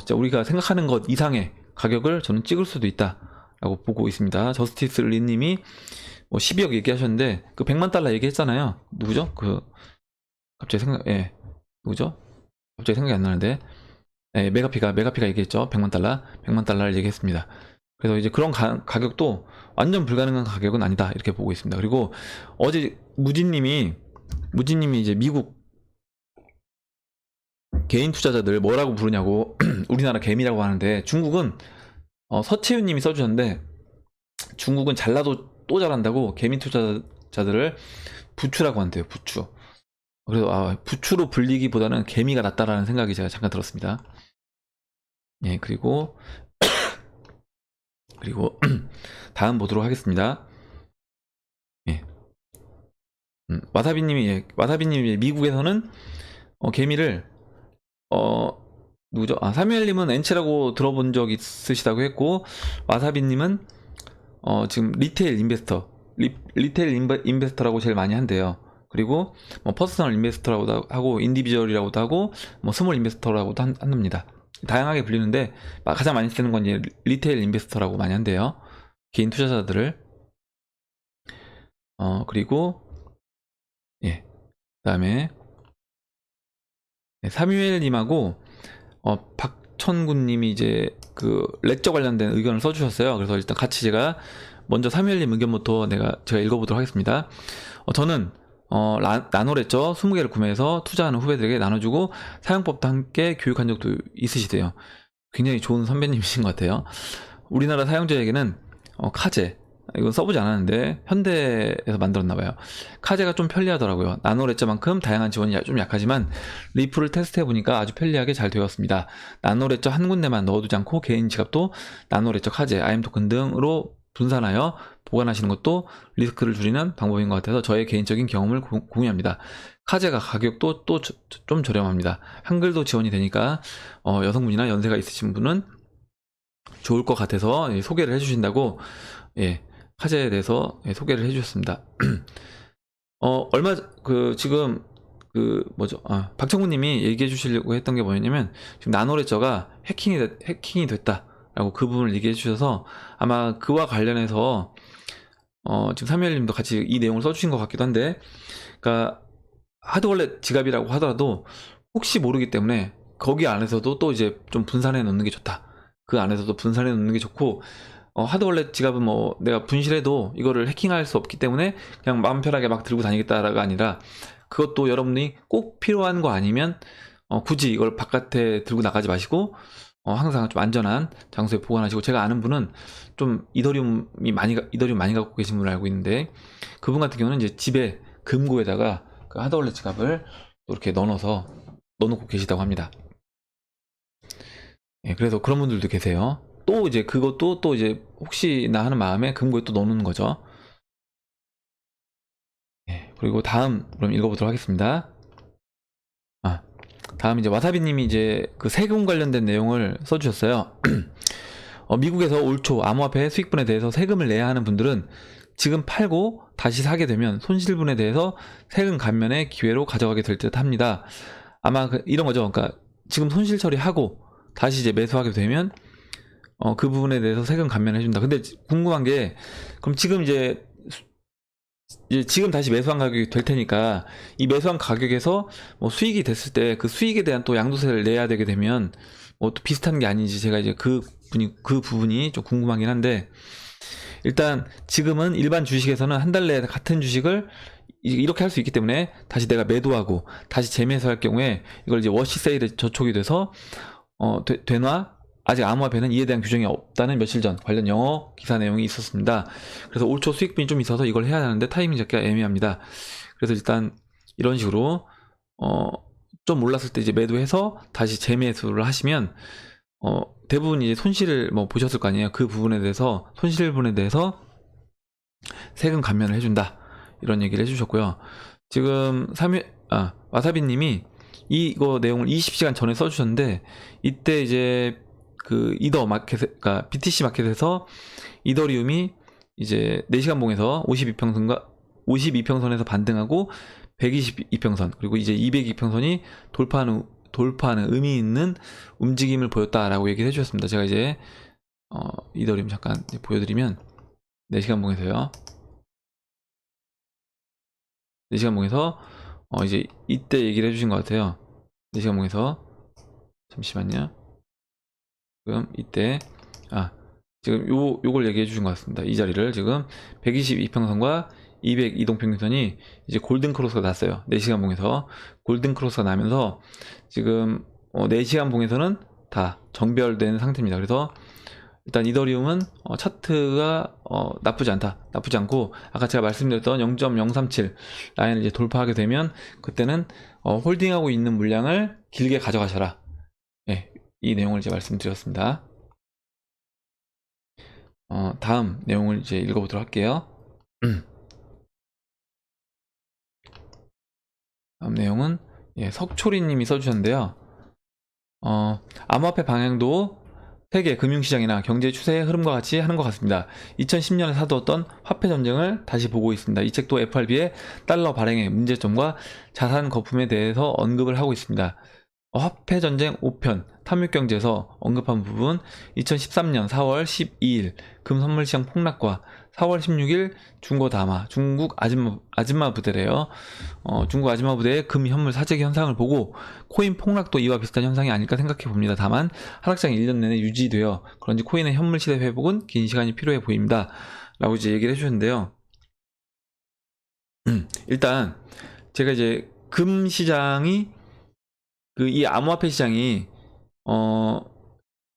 진짜 우리가 생각하는 것 이상의 가격을 저는 찍을 수도 있다라고 보고 있습니다. 저스티스 린님이 12억 얘기하셨는데 그 100만 달러 얘기했잖아요. 누구죠? 그 갑자기 누구죠? 갑자기 생각이 안 나는데 메가피가 얘기했죠. 100만 달러를 얘기했습니다. 그래서 이제 그런 가격도 완전 불가능한 가격은 아니다 이렇게 보고 있습니다. 그리고 어제 무진님이 이제 미국 개인 투자자들 뭐라고 부르냐고 우리나라 개미라고 하는데 중국은 서채윤님이 써주셨는데 중국은 잘나도 또 잘한다고 개미 투자자들을 부추라고 한대요. 부추. 그래서 부추로 불리기보다는 개미가 낫다라는 생각이 제가 잠깐 들었습니다. 예, 그리고 다음 보도록 하겠습니다. 예. 와사비님이 미국에서는 개미를 누구죠? 사뮤엘님은 엔치라고 들어본 적 있으시다고 했고 와사비님은 지금 리테일 인베스터, 리테일 인베스터라고 제일 많이 한대요. 그리고 뭐 퍼스널 인베스터라고도 하고 인디비주얼이라고도 하고 뭐 스몰 인베스터라고도 한답니다. 다양하게 불리는데 가장 많이 쓰는 건 이제 리테일 인베스터라고 많이 한대요. 개인 투자자들을. 그리고 예, 그다음에 사뮤엘님하고 박천군님이 이제 그 렉처 관련된 의견을 써주셨어요. 그래서 일단 같이 제가 먼저 사뮤엘님 의견부터 제가 읽어보도록 하겠습니다. 저는 나노 렉처 20개를 구매해서 투자하는 후배들에게 나눠주고 사용법도 함께 교육한 적도 있으시대요. 굉장히 좋은 선배님이신 것 같아요. 우리나라 사용자에게는 카제, 이건 써보지 않았는데 현대에서 만들었나봐요. 카제가 좀 편리하더라고요. 나노 렉처만큼 다양한 지원이 좀 약하지만 리플을 테스트해보니까 아주 편리하게 잘 되었습니다. 나노 렉처 한 군데만 넣어두지 않고 개인 지갑도 나노 렉처, 카제, IM 토큰 등으로 분산하여 보관하시는 것도 리스크를 줄이는 방법인 것 같아서 저의 개인적인 경험을 공유합니다. 카제가 가격도 또 좀 저렴합니다. 한글도 지원이 되니까 여성분이나 연세가 있으신 분은 좋을 것 같아서 소개를 해주신다고, 예, 카제에 대해서 소개를 해주셨습니다. 지금 박정구님이 얘기해 주시려고 했던 게 뭐였냐면, 지금 나노레저가 해킹이 됐다라고 그 부분을 얘기해 주셔서 아마 그와 관련해서 지금 사무엘님도 같이 이 내용을 써주신 것 같기도 한데, 그러니까 하드월렛 지갑이라고 하더라도 혹시 모르기 때문에 거기 안에서도 또 이제 좀 분산해 놓는 게 좋다. 그 안에서도 분산해 놓는 게 좋고, 하드월렛 지갑은 뭐 내가 분실해도 이거를 해킹할 수 없기 때문에 그냥 마음 편하게 막 들고 다니겠다가 아니라, 그것도 여러분이 꼭 필요한 거 아니면 굳이 이걸 바깥에 들고 나가지 마시고 항상 좀 안전한 장소에 보관하시고, 제가 아는 분은 좀 이더리움 많이 갖고 계신 분을 알고 있는데, 그분 같은 경우는 이제 집에 금고에다가 그 하드월렛 지갑을 또 이렇게 넣어놓고 계시다고 합니다. 예, 그래서 그런 분들도 계세요. 또 이제 그것도 또 이제 혹시나 하는 마음에 금고에 또 넣어놓는 거죠. 예, 그리고 다음 그럼 읽어보도록 하겠습니다. 다음 이제 와사비님이 이제 그 세금 관련된 내용을 써주셨어요. 미국에서 올 초 암호화폐 수익분에 대해서 세금을 내야 하는 분들은 지금 팔고 다시 사게 되면 손실분에 대해서 세금 감면의 기회로 가져가게 될 듯 합니다. 아마 이런 거죠. 그러니까 지금 손실 처리하고 다시 이제 매수하게 되면 그 부분에 대해서 세금 감면해준다. 근데 궁금한 게, 그럼 지금 이제 지금 다시 매수한 가격이 될 테니까 이 매수한 가격에서 뭐 수익이 됐을 때 그 수익에 대한 또 양도세를 내야 되게 되면 뭐 또 비슷한 게 아닌지, 제가 이제 그 부분이 좀 궁금하긴 한데, 일단 지금은 일반 주식에서는 한 달 내에 같은 주식을 이렇게 할 수 있기 때문에 다시 내가 매도하고 다시 재매수할 경우에 이걸 이제 워시세일에 저촉이 돼서 되나? 아직 암호화폐는 이에 대한 규정이 없다는 며칠 전 관련 영어 기사 내용이 있었습니다. 그래서 올 초 수익분이 좀 있어서 이걸 해야 하는데 타이밍 잡기가 애매합니다. 그래서 일단 이런 식으로 좀 올랐을 때 이제 매도해서 다시 재매수를 하시면 대부분 이제 손실을 뭐 보셨을 거 아니에요. 그 부분에 대해서, 손실분에 대해서 세금 감면을 해준다, 이런 얘기를 해주셨고요. 지금 와사비님이 이거 내용을 20시간 전에 써주셨는데, 이때 이제 그 이더 마켓, 그러니까 BTC 마켓에서 이더리움이 이제 4시간 봉에서 52평선에서 반등하고 122평선, 그리고 이제 202평선이 돌파하는 의미 있는 움직임을 보였다라고 얘기를 해주셨습니다. 제가 이제 이더리움 잠깐 보여드리면, 4시간 봉에서요. 4시간 봉에서 이제 이때 얘기를 해주신 것 같아요. 4시간 봉에서, 잠시만요. 지금 이때 지금 요걸 얘기해 주신 것 같습니다. 이 자리를 지금 122평선과 200 이동평균선이 이제 골든크로스가 났어요. 4시간 봉에서 골든크로스가 나면서 지금 4시간 봉에서는 다 정별된 상태입니다. 그래서 일단 이더리움은 차트가 나쁘지 않고, 아까 제가 말씀드렸던 0.037 라인을 이제 돌파하게 되면 그때는 홀딩하고 있는 물량을 길게 가져가셔라. 네, 이 내용을 이제 말씀드렸습니다. 다음 내용을 이제 읽어보도록 할게요. 다음 내용은 석초리님이 써주셨는데요. 암호화폐 방향도 세계 금융시장이나 경제 추세의 흐름과 같이 하는 것 같습니다. 2010년에 사두었던 화폐 전쟁을 다시 보고 있습니다. 이 책도 FRB의 달러 발행의 문제점과 자산 거품에 대해서 언급을 하고 있습니다. 화폐 전쟁 5편 탐욕경제에서 언급한 부분, 2013년 4월 12일 금 선물 시장 폭락과 4월 16일 중고 담화, 중국 아줌마 부대래요. 중국 아줌마 부대의 금 현물 사재기 현상을 보고 코인 폭락도 이와 비슷한 현상이 아닐까 생각해 봅니다. 다만 하락장이 1년 내내 유지되어 그런지 코인의 현물 시대 회복은 긴 시간이 필요해 보입니다. 라고 이제 얘기를 해주셨는데요. 일단 제가 이제 금 시장이 이 암호화폐 시장이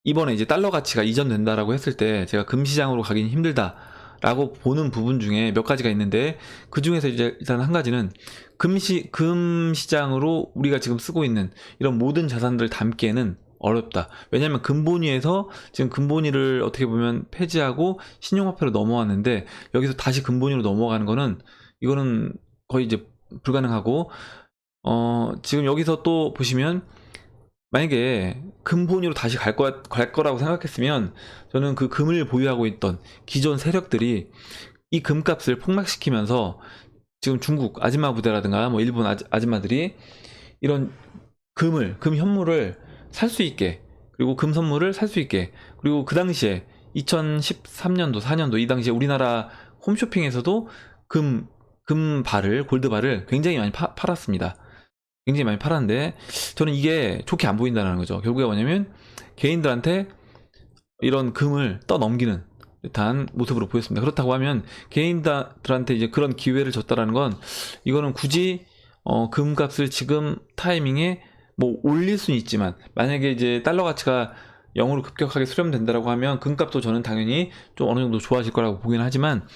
이번에 이제 달러 가치가 이전된다라고 했을 때 제가 금 시장으로 가긴 힘들다라고 보는 부분 중에 몇 가지가 있는데, 그 중에서 이제 일단 한 가지는 금 시장으로 우리가 지금 쓰고 있는 이런 모든 자산들을 담기에는 어렵다. 왜냐하면 금본위에서 지금 금본위를 어떻게 보면 폐지하고 신용화폐로 넘어왔는데, 여기서 다시 금본위로 넘어가는 거는 이거는 거의 이제 불가능하고, 지금 여기서 또 보시면 만약에 금본위로 다시 갈 거라고 생각했으면 저는 그 금을 보유하고 있던 기존 세력들이 이 금값을 폭락시키면서 지금 중국 아줌마 부대라든가 뭐 일본 아줌마들이 이런 금 현물을 살 수 있게, 그리고 금 선물을 살 수 있게, 그리고 그 당시에 2013년도 4년도 이 당시에 우리나라 홈쇼핑에서도 골드바를 굉장히 많이 팔았습니다. 굉장히 많이 팔았는데 저는 이게 좋게 안 보인다는 거죠. 결국에 뭐냐면 개인들한테 이런 금을 떠넘기는 듯한 모습으로 보였습니다. 그렇다고 하면 개인들한테 이제 그런 기회를 줬다라는 건, 이거는 굳이 금값을 지금 타이밍에 뭐 올릴 수는 있지만, 만약에 이제 달러 가치가 0으로 급격하게 수렴된다라고 하면 금값도 저는 당연히 좀 어느 정도 좋아질 거라고 보긴 하지만,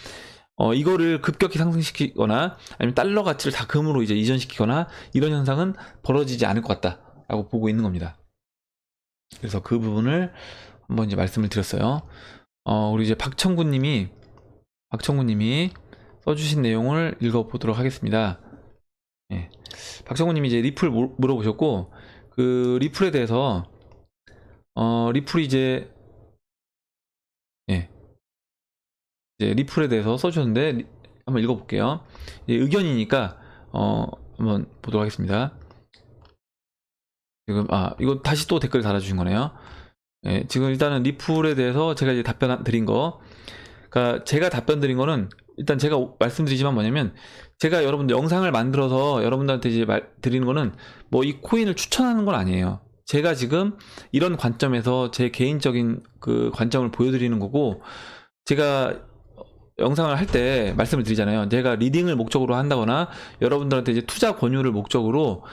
이거를 급격히 상승시키거나 아니면 달러 가치를 다 금으로 이제 이전시키거나 이런 현상은 벌어지지 않을 것 같다라고 보고 있는 겁니다. 그래서 그 부분을 한번 이제 말씀을 드렸어요. 우리 이제 박청구님이 써주신 내용을 읽어보도록 하겠습니다. 예. 박청구님이 이제 리플 물어보셨고, 그 리플에 대해서 리플이 이제 리플에 대해서 써주셨는데 한번 읽어볼게요. 의견이니까 한번 보도록 하겠습니다. 지금 이거 다시 또 댓글 달아주신 거네요. 지금 일단은 리플에 대해서 제가 이제 답변 드린 거, 그러니까 제가 답변 드린 거는 일단 제가 말씀드리지만 뭐냐면, 제가 여러분들 영상을 만들어서 여러분들한테 이제 드리는 거는 뭐 이 코인을 추천하는 건 아니에요. 제가 지금 이런 관점에서 제 개인적인 그 관점을 보여드리는 거고, 제가 영상을 할 때 말씀을 드리잖아요. 제가 리딩을 목적으로 한다거나 여러분들한테 이제 투자 권유를 목적으로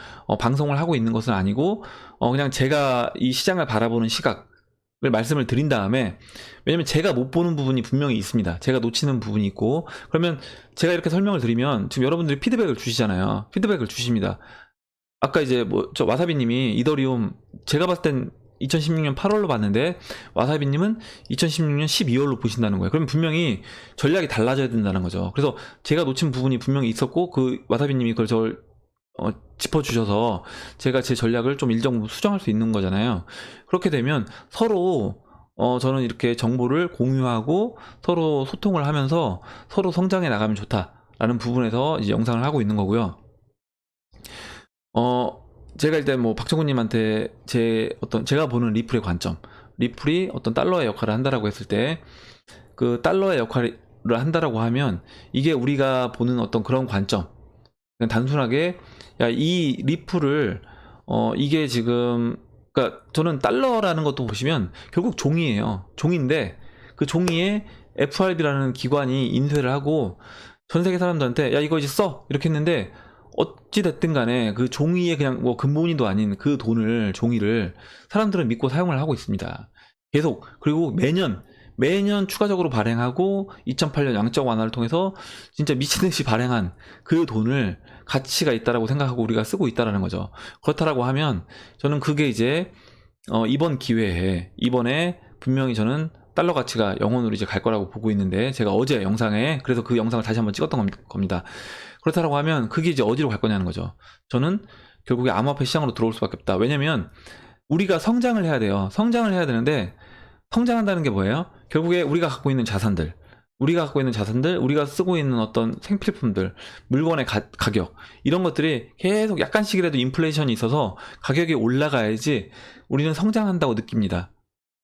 방송을 하고 있는 것은 아니고, 그냥 제가 이 시장을 바라보는 시각을 말씀을 드린 다음에, 왜냐면 제가 못 보는 부분이 분명히 있습니다. 제가 놓치는 부분이 있고, 그러면 제가 이렇게 설명을 드리면 지금 여러분들이 피드백을 주시잖아요. 피드백을 주십니다. 아까 이제 저 와사비님이 이더리움, 제가 봤을 땐 2016년 8월로 봤는데 와사비님은 2016년 12월로 보신다는 거예요. 그럼 분명히 전략이 달라져야 된다는 거죠. 그래서 제가 놓친 부분이 분명히 있었고, 그 와사비님이 그걸 저를 짚어주셔서 제가 제 전략을 좀 일정 부분 수정할 수 있는 거잖아요. 그렇게 되면 서로 저는 이렇게 정보를 공유하고 서로 소통을 하면서 서로 성장해 나가면 좋다라는 부분에서 이제 영상을 하고 있는 거고요. 제가 일단 뭐 박정훈님한테 제가 보는 리플의 관점, 리플이 어떤 달러의 역할을 한다라고 했을 때, 그 달러의 역할을 한다라고 하면 이게 우리가 보는 어떤 그런 관점, 그냥 단순하게 이 리플을 이게 지금, 그러니까 저는 달러라는 것도 보시면 결국 종이에요. 종인데 그 종이에 FRB라는 기관이 인쇄를 하고 전 세계 사람들한테 야 이거 이제 써 이렇게 했는데, 어찌 됐든 간에 그 종이에 그냥 뭐 금본위도 아닌 그 종이를 사람들은 믿고 사용을 하고 있습니다. 계속. 그리고 매년 추가적으로 발행하고 2008년 양적 완화를 통해서 진짜 미친듯이 발행한 그 돈을 가치가 있다라고 생각하고 우리가 쓰고 있다라는 거죠. 그렇다라고 하면 저는 그게 이제 이번 기회에, 이번에 분명히 저는 달러 가치가 0원으로 이제 갈 거라고 보고 있는데, 제가 어제 영상에 그래서 그 영상을 다시 한번 찍었던 겁니다. 그렇다라고 하면 그게 이제 어디로 갈 거냐는 거죠. 저는 결국에 암호화폐 시장으로 들어올 수밖에 없다. 왜냐면 우리가 성장을 해야 돼요. 성장을 해야 되는데 성장한다는 게 뭐예요? 결국에 우리가 갖고 있는 자산들, 우리가 쓰고 있는 어떤 생필품들, 물건의 가격, 이런 것들이 계속 약간씩이라도 인플레이션이 있어서 가격이 올라가야지 우리는 성장한다고 느낍니다.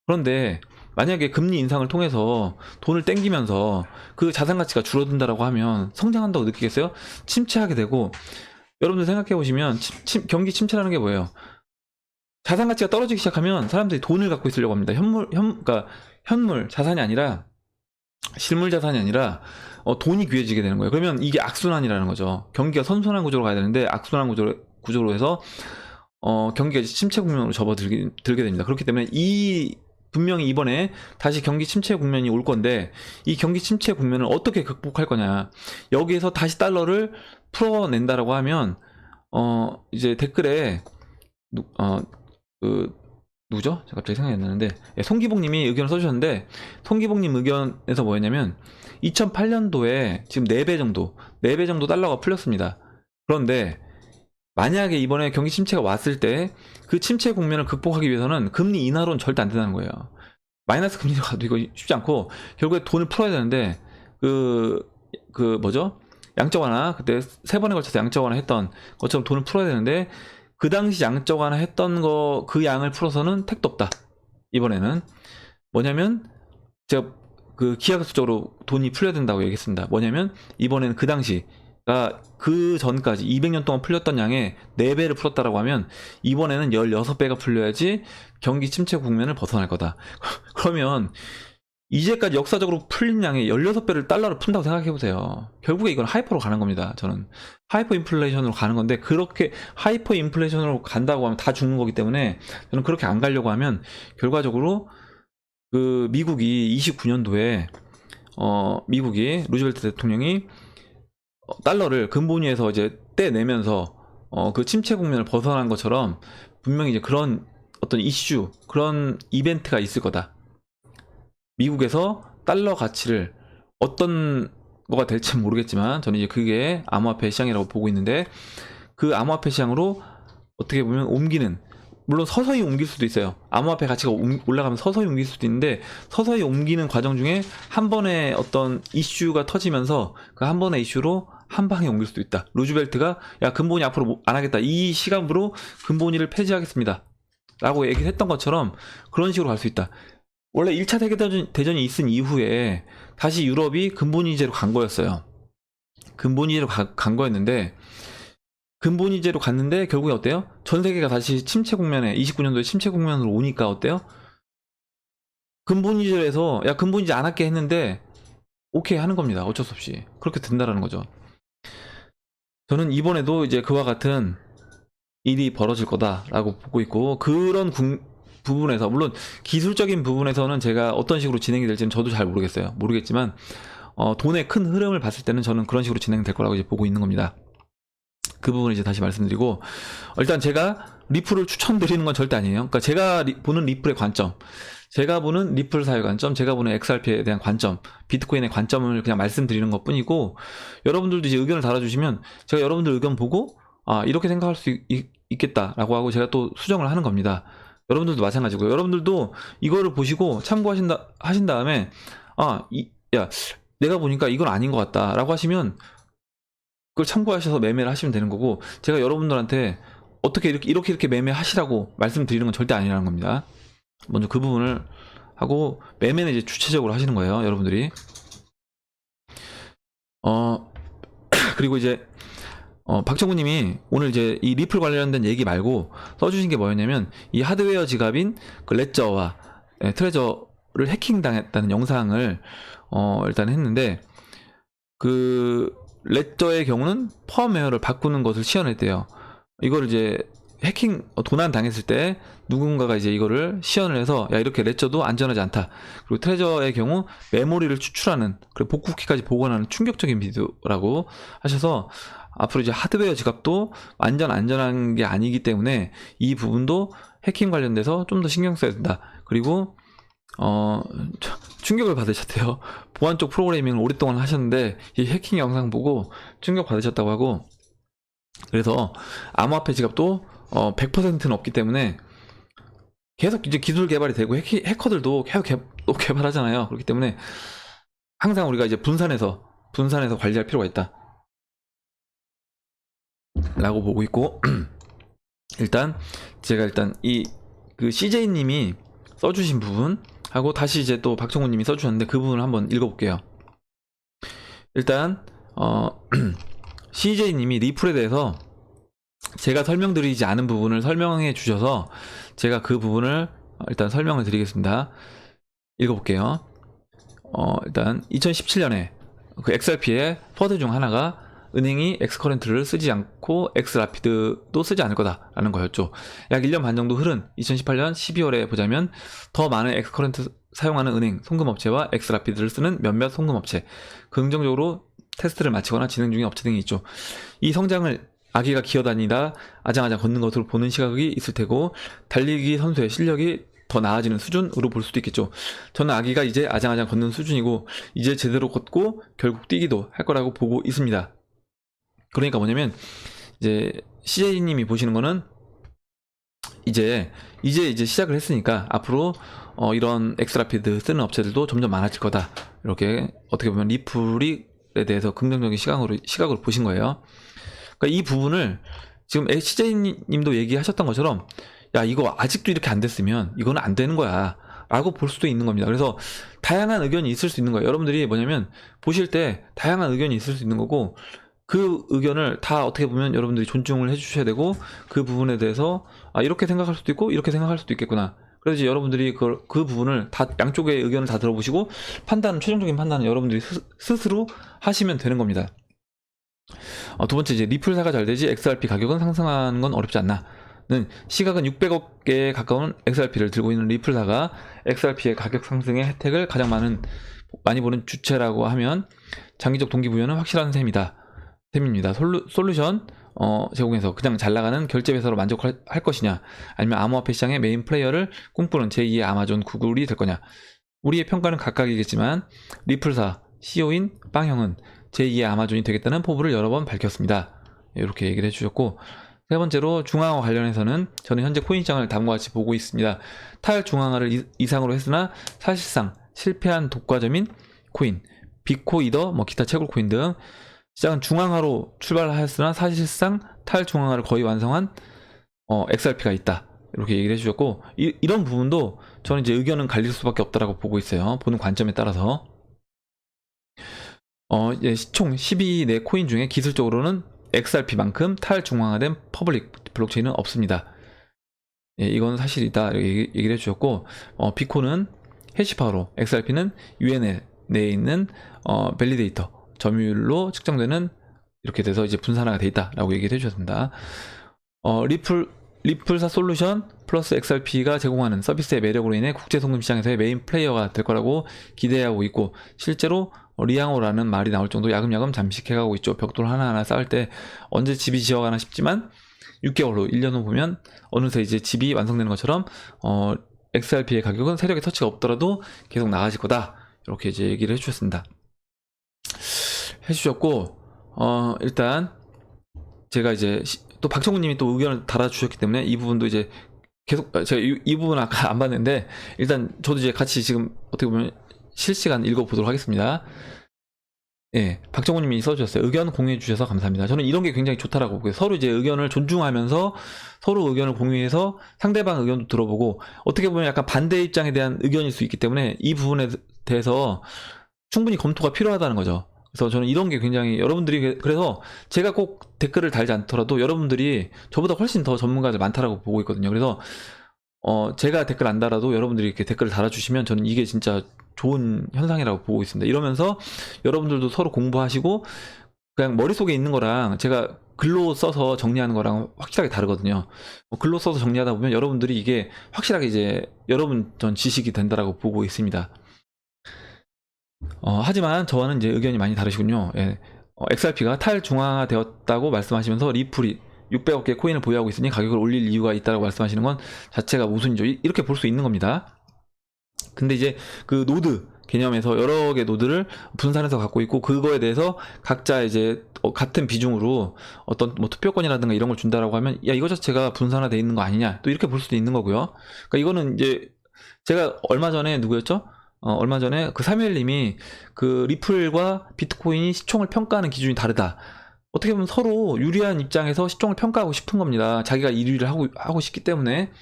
그런데 만약에 금리 인상을 통해서 돈을 땡기면서 그 자산 가치가 줄어든다라고 하면 성장한다고 느끼겠어요? 침체하게 되고, 여러분들 생각해 보시면 경기 침체라는 게 뭐예요? 자산 가치가 떨어지기 시작하면 사람들이 돈을 갖고 있으려고 합니다. 그러니까 현물 자산이 아니라, 실물 자산이 아니라 돈이 귀해지게 되는 거예요. 그러면 이게 악순환이라는 거죠. 경기가 선순환 구조로 가야 되는데 악순환 구조로 해서 경기가 침체 국면으로 접어들게 됩니다. 그렇기 때문에 분명히 이번에 다시 경기 침체 국면이 올 건데, 이 경기 침체 국면을 어떻게 극복할 거냐, 여기에서 다시 달러를 풀어낸다라고 하면 이제 댓글에 누구죠? 제가 갑자기 생각이 안 나는데, 송기복님이 의견을 써주셨는데, 송기복님 의견에서 뭐였냐면 2008년도에 지금 4배 정도 달러가 풀렸습니다. 그런데 만약에 이번에 경기 침체가 왔을 때 그 침체 국면을 극복하기 위해서는 금리 인하로는 절대 안 된다는 거예요. 마이너스 금리로 가도 이거 쉽지 않고, 결국에 돈을 풀어야 되는데, 뭐죠? 양적 완화, 그때 3번에 걸쳐서 양적 완화 했던 것처럼 돈을 풀어야 되는데, 그 당시 양적 완화 했던 그 양을 풀어서는 택도 없다. 이번에는 뭐냐면, 제가 기하급수적으로 돈이 풀려야 된다고 얘기했습니다. 뭐냐면 이번에는 그 당시, 그 전까지 200년 동안 풀렸던 양의 4배를 풀었다라고 하면 이번에는 16배가 풀려야지 경기 침체 국면을 벗어날 거다. 그러면 이제까지 역사적으로 풀린 양의 16배를 달러로 푼다고 생각해보세요. 결국에 이건 하이퍼로 가는 겁니다. 저는 하이퍼 인플레이션으로 가는 건데, 그렇게 하이퍼 인플레이션으로 간다고 하면 다 죽는 거기 때문에 저는 그렇게 안 가려고 하면, 결과적으로 미국이 29년도에 미국이 루즈벨트 대통령이 달러를 근본위에서 이제 떼내면서 그 침체 국면을 벗어난 것처럼 분명히 이제 그런 어떤 이슈, 그런 이벤트가 있을 거다. 미국에서 달러 가치를 어떤 거가 될지 모르겠지만 저는 이제 그게 암호화폐 시장이라고 보고 있는데, 그 암호화폐 시장으로 어떻게 보면 옮기는, 물론 서서히 옮길 수도 있어요. 암호화폐 가치가 올라가면 서서히 옮길 수도 있는데, 서서히 옮기는 과정 중에 한 번의 어떤 이슈가 터지면서 그 한 번의 이슈로 한 방에 옮길 수도 있다. 루즈벨트가 야, 근본위 앞으로 안 하겠다, 이 시간으로 근본위를 폐지하겠습니다 라고 얘기를 했던 것처럼 그런 식으로 갈 수 있다. 원래 1차 세계대전이 있은 이후에 다시 유럽이 근본위제로 간 거였어요. 근본위제로 간 거였는데, 근본위제로 갔는데 결국에 어때요? 전 세계가 다시 침체 국면에, 29년도에 침체 국면으로 오니까 어때요? 근본위제로 해서 야, 근본위제 안 할게 했는데 오케이 하는 겁니다. 어쩔 수 없이 그렇게 된다라는 거죠. 저는 이번에도 이제 그와 같은 일이 벌어질 거다라고 보고 있고, 그런 부분에서, 물론 기술적인 부분에서는 제가 어떤 식으로 진행이 될지는 저도 잘 모르겠지만 돈의 큰 흐름을 봤을 때는 저는 그런 식으로 진행될 거라고 이제 보고 있는 겁니다. 그 부분을 이제 다시 말씀드리고, 일단 제가 리플을 추천드리는 건 절대 아니에요. 그러니까 제가 보는 리플의 관점, 제가 보는 리플 사회 관점, 제가 보는 XRP에 대한 관점, 비트코인의 관점을 그냥 말씀드리는 것 뿐이고, 여러분들도 이제 의견을 달아주시면 제가 여러분들 의견 보고 이렇게 생각할 수 있겠다라고 하고 제가 또 수정을 하는 겁니다. 여러분들도 마찬가지고요. 여러분들도 이거를 보시고 하신 다음에 야, 내가 보니까 이건 아닌 것 같다 라고 하시면 그걸 참고하셔서 매매를 하시면 되는 거고, 제가 여러분들한테 어떻게 이렇게 매매하시라고 말씀드리는 건 절대 아니라는 겁니다. 먼저 그 부분을 하고, 매매는 이제 주체적으로 하시는 거예요, 여러분들이. 그리고 이제 박정구님이 오늘 이제 이 리플 관련된 얘기 말고 써주신 게 뭐였냐면, 이 하드웨어 지갑인 그 레저와 트레저를 해킹당했다는 영상을 일단 했는데, 그 레저의 경우는 펌웨어를 바꾸는 것을 시연했대요. 이걸 이제 도난 당했을 때 누군가가 이제 이거를 시연을 해서 야, 이렇게 레저도 안전하지 않다. 그리고 트레저의 경우 메모리를 추출하는, 그리고 복구키까지 복원하는 충격적인 비디오라고 하셔서, 앞으로 이제 하드웨어 지갑도 완전 안전한 게 아니기 때문에 이 부분도 해킹 관련돼서 좀 더 신경 써야 된다. 그리고 충격을 받으셨대요. 보안 쪽 프로그래밍을 오랫동안 하셨는데 이 해킹 영상 보고 충격 받으셨다고 하고, 그래서 암호화폐 지갑도 100%는 없기 때문에 계속 이제 기술 개발이 되고 해커들도 계속 또 개발하잖아요. 그렇기 때문에 항상 우리가 이제 분산해서 관리할 필요가 있다 라고 보고 있고 일단 제가 이 그 CJ님이 써주신 부분 하고 다시 이제 또 박정훈님이 써주셨는데 그 부분을 한번 읽어볼게요. 일단 CJ님이 리플에 대해서 제가 설명드리지 않은 부분을 설명해 주셔서 제가 그 부분을 일단 설명을 드리겠습니다. 읽어볼게요. 일단 2017년에 그 XRP의 퍼드 중 하나가 은행이 엑스커런트를 쓰지 않고 엑스라피드도 쓰지 않을 거다라는 거였죠. 약 1년 반 정도 흐른 2018년 12월에 보자면 더 많은 엑스커런트 사용하는 은행, 송금업체와 엑스라피드를 쓰는 몇몇 송금업체, 긍정적으로 테스트를 마치거나 진행 중인 업체 등이 있죠. 이 성장을 아기가 기어다니다 아장아장 걷는 것으로 보는 시각이 있을 테고 달리기 선수의 실력이 더 나아지는 수준으로 볼 수도 있겠죠. 저는 아기가 이제 아장아장 걷는 수준이고 이제 제대로 걷고 결국 뛰기도 할 거라고 보고 있습니다. 그러니까 뭐냐면 이제 CJ님이 보시는 거는 이제 시작을 했으니까 앞으로 이런 엑스라피드 쓰는 업체들도 점점 많아질 거다. 이렇게 어떻게 보면 리플에 대해서 긍정적인 시각으로 보신 거예요. 그러니까 이 부분을 지금 CJ님도 얘기하셨던 것처럼 야 이거 아직도 이렇게 안 됐으면 이거는 안 되는 거야 라고 볼 수도 있는 겁니다. 그래서 다양한 의견이 있을 수 있는 거예요. 여러분들이 뭐냐면 보실 때 다양한 의견이 있을 수 있는 거고 그 의견을 다 어떻게 보면 여러분들이 존중을 해주셔야 되고 그 부분에 대해서 이렇게 생각할 수도 있고 이렇게 생각할 수도 있겠구나. 그래서 이제 여러분들이 그 부분을 다 양쪽의 의견을 다 들어보시고 최종적인 판단은 여러분들이 스스로 하시면 되는 겁니다. 두 번째 이제 리플사가 잘 되지 XRP 가격은 상승하는 건 어렵지 않나. 시각은 600억에 가까운 XRP를 들고 있는 리플사가 XRP의 가격 상승의 혜택을 가장 많이 보는 주체라고 하면 장기적 동기부여는 확실한 셈입니다. 솔루션 제공해서 그냥 잘 나가는 결제 회사로 만족할 것이냐, 아니면 암호화폐 시장의 메인 플레이어를 꿈꾸는 제2의 아마존, 구글이 될 거냐. 우리의 평가는 각각이겠지만 리플사 CEO인 빵형은 제2의 아마존이 되겠다는 포부를 여러 번 밝혔습니다. 이렇게 얘기를 해주셨고, 세 번째로 중앙화 관련해서는 저는 현재 코인 시장을 다음과 같이 보고 있습니다. 탈중앙화를 이상으로 했으나 사실상 실패한 독과점인 코인, 비코이더, 기타 채굴 코인 등 시장은 중앙화로 출발하였으나 사실상 탈중앙화를 거의 완성한 XRP가 있다. 이렇게 얘기를 해주셨고, 이런 부분도 저는 이제 의견은 갈릴 수밖에 없다라고 보고 있어요. 보는 관점에 따라서. 총 12내 코인 중에 기술적으로는 XRP만큼 탈중앙화된 퍼블릭 블록체인은 없습니다. 이건 사실이다. 이렇게 얘기를 해주셨고, 비코는 해시파워로, XRP는 UNL 내에 있는 밸리데이터 점유율로 측정되는, 이렇게 돼서 이제 분산화가 돼 있다라고 얘기를 해주셨습니다. 리플사 솔루션 플러스 XRP가 제공하는 서비스의 매력으로 인해 국제송금 시장에서의 메인 플레이어가 될 거라고 기대하고 있고, 실제로 리앙호라는 말이 나올 정도 야금야금 잠식해가고 있죠. 벽돌 하나하나 쌓을 때 언제 집이 지어가나 싶지만 6개월 후, 1년 후 보면 어느새 이제 집이 완성되는 것처럼 XRP의 가격은 세력의 터치가 없더라도 계속 나아질 거다. 이렇게 이제 얘기를 해주셨습니다. 해주셨고, 일단 제가 이제 또 박정훈님이 또 의견을 달아주셨기 때문에 이 부분도 이제 계속 제가 이 부분 아까 안 봤는데 일단 저도 이제 같이 지금 어떻게 보면 실시간 읽어보도록 하겠습니다. 예, 박정훈님이 써주셨어요. 의견 공유해주셔서 감사합니다. 저는 이런 게 굉장히 좋다라고 보고요. 서로 이제 의견을 존중하면서 서로 의견을 공유해서 상대방 의견도 들어보고, 어떻게 보면 약간 반대 입장에 대한 의견일 수 있기 때문에 이 부분에 대해서 충분히 검토가 필요하다는 거죠. 그래서 저는 이런 게 굉장히, 여러분들이, 그래서 제가 꼭 댓글을 달지 않더라도 여러분들이 저보다 훨씬 더 전문가들 많다라고 보고 있거든요. 그래서 제가 댓글 안 달아도 여러분들이 이렇게 댓글을 달아주시면 저는 이게 진짜 좋은 현상이라고 보고 있습니다. 이러면서 여러분들도 서로 공부하시고, 그냥 머릿속에 있는 거랑 제가 글로 써서 정리하는 거랑 확실하게 다르거든요. 글로 써서 정리하다 보면 여러분들이 이게 확실하게 이제 여러분 전 지식이 된다라고 보고 있습니다. 하지만 저와는 이제 의견이 많이 다르시군요. 예. XRP가 탈중앙화 되었다고 말씀하시면서 리플이 600억 개 코인을 보유하고 있으니 가격을 올릴 이유가 있다고 말씀하시는 건 자체가 모순이죠. 이렇게 볼 수 있는 겁니다. 근데 이제 그 노드, 개념에서 여러 개 노드를 분산해서 갖고 있고, 그거에 대해서 각자 이제 같은 비중으로 어떤 뭐 투표권이라든가 이런 걸 준다라고 하면, 야, 이거 자체가 분산화되어 있는 거 아니냐, 또 이렇게 볼 수도 있는 거고요. 그러니까 이거는 이제 제가 얼마 전에 누구였죠? 얼마 전에 그 사무엘님이 그 리플과 비트코인이 시총을 평가하는 기준이 다르다. 어떻게 보면 서로 유리한 입장에서 시총을 평가하고 싶은 겁니다. 자기가 1위를 하고 싶기 때문에.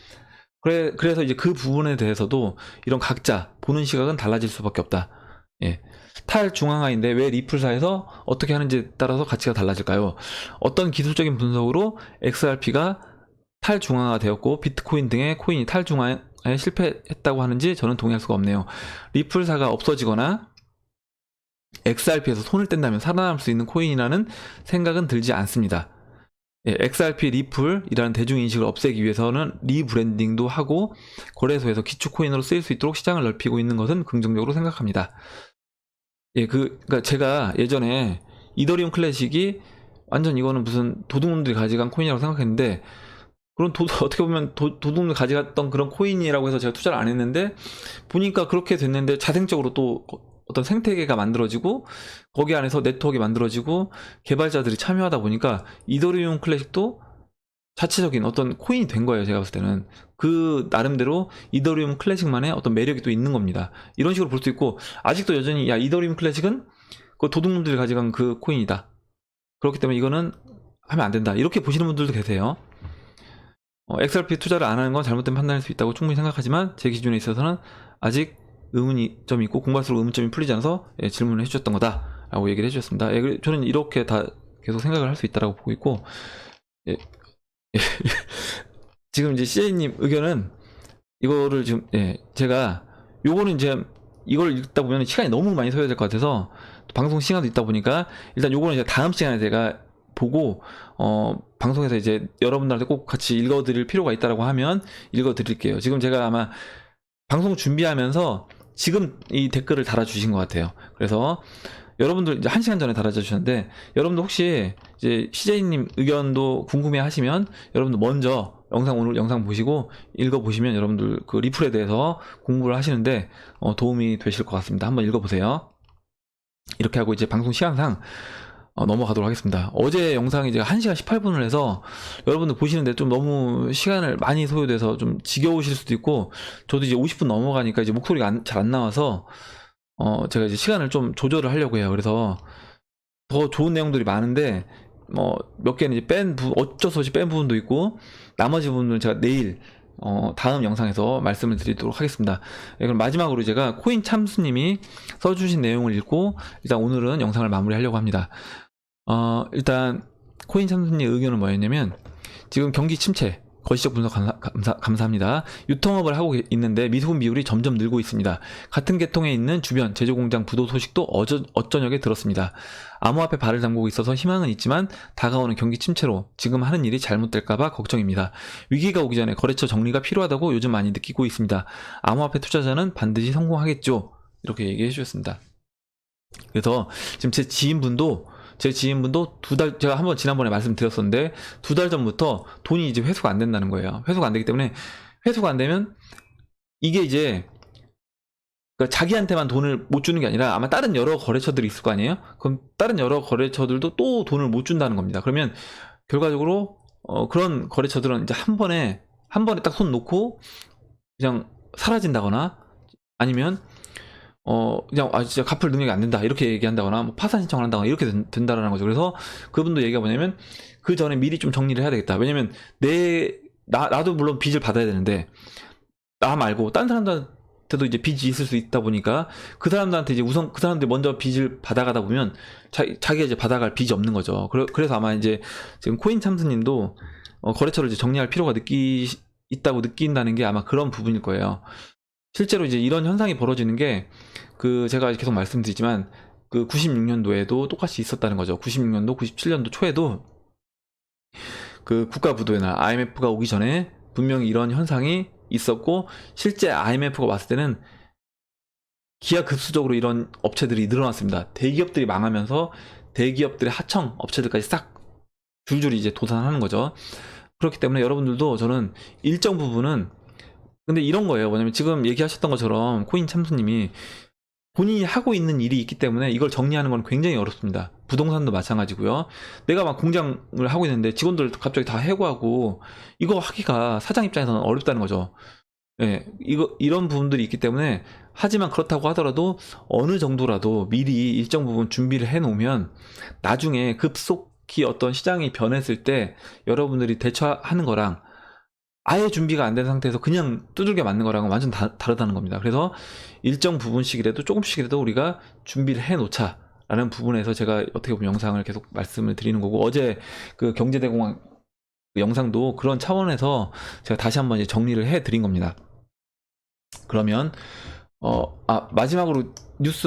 그래서 이제 그 부분에 대해서도 이런 각자 보는 시각은 달라질 수밖에 없다. 예. 탈중앙화인데 왜 리플사에서 어떻게 하는지에 따라서 가치가 달라질까요? 어떤 기술적인 분석으로 XRP가 탈중앙화 되었고 비트코인 등의 코인이 탈중앙화에 실패했다고 하는지 저는 동의할 수가 없네요. 리플사가 없어지거나 XRP에서 손을 뗀다면 살아남을 수 있는 코인이라는 생각은 들지 않습니다. 예, XRP 리플이라는 대중인식을 없애기 위해서는 리브랜딩도 하고 거래소에서 기초코인으로 쓰일 수 있도록 시장을 넓히고 있는 것은 긍정적으로 생각합니다. 예, 그러니까 제가 예전에 이더리움 클래식이 완전 이거는 무슨 도둑놈들이 가져간 코인이라고 생각했는데, 그런 어떻게 보면 도둑놈들이 가져갔던 그런 코인이라고 해서 제가 투자를 안 했는데, 보니까 그렇게 됐는데 자생적으로 또 어떤 생태계가 만들어지고 거기 안에서 네트워크가 만들어지고 개발자들이 참여하다 보니까 이더리움 클래식도 자체적인 어떤 코인이 된 거예요. 제가 봤을 때는 그 나름대로 이더리움 클래식만의 어떤 매력이 또 있는 겁니다. 이런 식으로 볼 수 있고, 아직도 여전히 야, 이더리움 클래식은 그 도둑놈들이 가져간 그 코인이다, 그렇기 때문에 이거는 하면 안 된다, 이렇게 보시는 분들도 계세요. XRP 투자를 안 하는 건 잘못된 판단일 수 있다고 충분히 생각하지만 제 기준에 있어서는 아직 의문점이 있고 공부할수록 의문점이 풀리지 않아서 질문을 해주셨던 거다 라고 얘기를 해주셨습니다. 저는 이렇게 다 계속 생각을 할 수 있다고 보고 있고, 지금 이제 CJ님 의견은 이거를 지금 제가 요거는 이제 이걸 읽다 보면 시간이 너무 많이 소요될 것 같아서, 방송 시간도 있다 보니까 일단 요거는 이제 다음 시간에 제가 보고 방송에서 이제 여러분들한테 꼭 같이 읽어드릴 필요가 있다라고 하면 읽어드릴게요. 지금 제가 아마 방송 준비하면서 지금 이 댓글을 달아주신 것 같아요. 그래서 여러분들 이제 1시간 전에 달아주셨는데, 여러분들 혹시 이제 CJ님 의견도 궁금해 하시면 여러분들 먼저 오늘 영상 보시고 읽어보시면 여러분들 그 리플에 대해서 공부를 하시는데 도움이 되실 것 같습니다. 한번 읽어보세요. 이렇게 하고 이제 방송 시간상 넘어가도록 하겠습니다. 어제 영상이 이제 1시간 18분을 해서 여러분들 보시는데 좀 너무 시간을 많이 소요돼서 좀 지겨우실 수도 있고, 저도 이제 50분 넘어가니까 이제 목소리가 잘 안 나와서 제가 이제 시간을 좀 조절을 하려고 해요. 그래서 더 좋은 내용들이 많은데 몇 개는 이제 어쩔 수 없이 뺀 부분도 있고, 나머지 부분은 제가 내일 다음 영상에서 말씀을 드리도록 하겠습니다. 그럼 마지막으로 제가 코인 참수님이 써주신 내용을 읽고 일단 오늘은 영상을 마무리하려고 합니다. 일단 코인 참수님 의견은 뭐였냐면, 지금 경기 침체, 거시적 분석 감사합니다. 유통업을 하고 있는데 미소금 비율이 점점 늘고 있습니다. 같은 계통에 있는 주변 제조공장 부도 소식도 어저녁에 들었습니다. 암호화폐 발을 담그고 있어서 희망은 있지만 다가오는 경기 침체로 지금 하는 일이 잘못될까봐 걱정입니다. 위기가 오기 전에 거래처 정리가 필요하다고 요즘 많이 느끼고 있습니다. 암호화폐 투자자는 반드시 성공하겠죠, 이렇게 얘기해 주셨습니다. 그래서 지금 제 지인분도 제가 한번 지난번에 말씀드렸었는데 2달 전부터 돈이 이제 회수가 안 된다는 거예요. 회수가 안 되기 때문에, 회수가 안 되면 이게 이제 그러니까 자기한테만 돈을 못 주는 게 아니라 아마 다른 여러 거래처들이 있을 거 아니에요? 그럼 다른 여러 거래처들도 또 돈을 못 준다는 겁니다. 그러면 결과적으로 그런 거래처들은 이제 한 번에 딱 손 놓고 그냥 사라진다거나, 아니면 그냥 진짜 갚을 능력이 안 된다 이렇게 얘기한다거나, 뭐 파산 신청을 한다거나 이렇게 된다라는 거죠. 그래서 그분도 얘기가 뭐냐면, 그 전에 미리 좀 정리를 해야 되겠다. 왜냐면 나도 물론 빚을 받아야 되는데, 나 말고 다른 사람들한테도 이제 빚이 있을 수 있다 보니까 그 사람들한테 이제 우선 그 사람들이 먼저 빚을 받아가다 보면 자기가 이제 받아갈 빚이 없는 거죠. 그래서 아마 이제 지금 코인 참수님도 거래처를 이제 정리할 필요가 있다고 느낀다는 게 아마 그런 부분일 거예요. 실제로 이제 이런 현상이 벌어지는 게 제가 계속 말씀드리지만 96년도에도 똑같이 있었다는 거죠. 96년도, 97년도 초에도 국가 부도나 IMF가 오기 전에 분명히 이런 현상이 있었고, 실제 IMF가 왔을 때는 기하급수적으로 이런 업체들이 늘어났습니다. 대기업들이 망하면서 대기업들의 하청 업체들까지 싹 줄줄이 이제 도산하는 거죠. 그렇기 때문에 여러분들도, 저는 일정 부분은, 근데 이런 거예요. 뭐냐면 지금 얘기하셨던 것처럼 코인 참수님이 본인이 하고 있는 일이 있기 때문에 이걸 정리하는 건 굉장히 어렵습니다. 부동산도 마찬가지고요. 내가 막 공장을 하고 있는데 직원들 갑자기 다 해고하고 이거 하기가 사장 입장에서는 어렵다는 거죠. 예, 이런 부분들이 있기 때문에, 하지만 그렇다고 하더라도 어느 정도라도 미리 일정 부분 준비를 해 놓으면 나중에 급속히 어떤 시장이 변했을 때 여러분들이 대처하는 거랑 아예 준비가 안 된 상태에서 그냥 두들겨 맞는 거랑은 완전 다르다는 겁니다. 그래서 일정 부분씩이라도 조금씩이라도 우리가 준비를 해 놓자 라는 부분에서 제가 어떻게 보면 영상을 계속 말씀을 드리는 거고, 어제 그 경제대공황 영상도 그런 차원에서 제가 다시 한번 이제 정리를 해 드린 겁니다. 그러면 마지막으로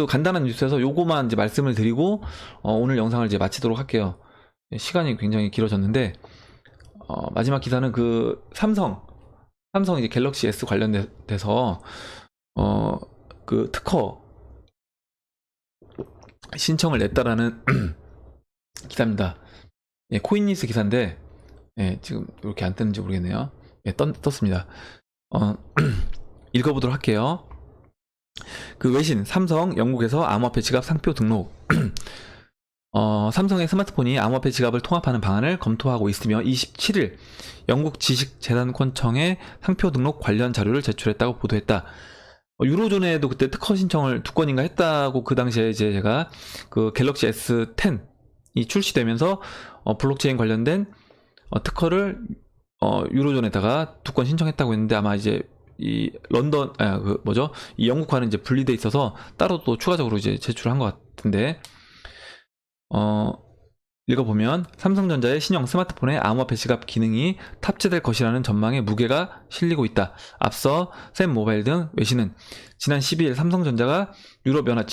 간단한 뉴스에서 요거만 이제 말씀을 드리고 오늘 영상을 이제 마치도록 할게요. 시간이 굉장히 길어졌는데, 마지막 기사는 그 삼성 이제 갤럭시 S 관련돼서 그 특허 신청을 냈다라는 기사입니다. 예, 코인니스 기사인데, 예, 지금 이렇게 안 뜨는지 모르겠네요. 예, 떴습니다. 읽어보도록 할게요. 그 외신 삼성 영국에서 암호화폐 지갑 상표 등록. 삼성의 스마트폰이 암호화폐 지갑을 통합하는 방안을 검토하고 있으며 27일 영국 지식재산권청에 상표 등록 관련 자료를 제출했다고 보도했다. 유로존에도 그때 특허 신청을 2건인가 했다고, 그 당시에 이제 제가 그 갤럭시 S10이 출시되면서 블록체인 관련된 특허를 유로존에다가 2건 신청했다고 했는데, 아마 이제 이 런던 이 영국과는 이제 분리돼 있어서 따로 또 추가적으로 이제 제출한 것 같은데, 읽어보면 삼성전자의 신형 스마트폰에 암호화폐 지갑 기능이 탑재될 것이라는 전망에 무게가 실리고 있다. 앞서 샘 모바일 등 외신은 지난 12일 삼성전자가 유럽연합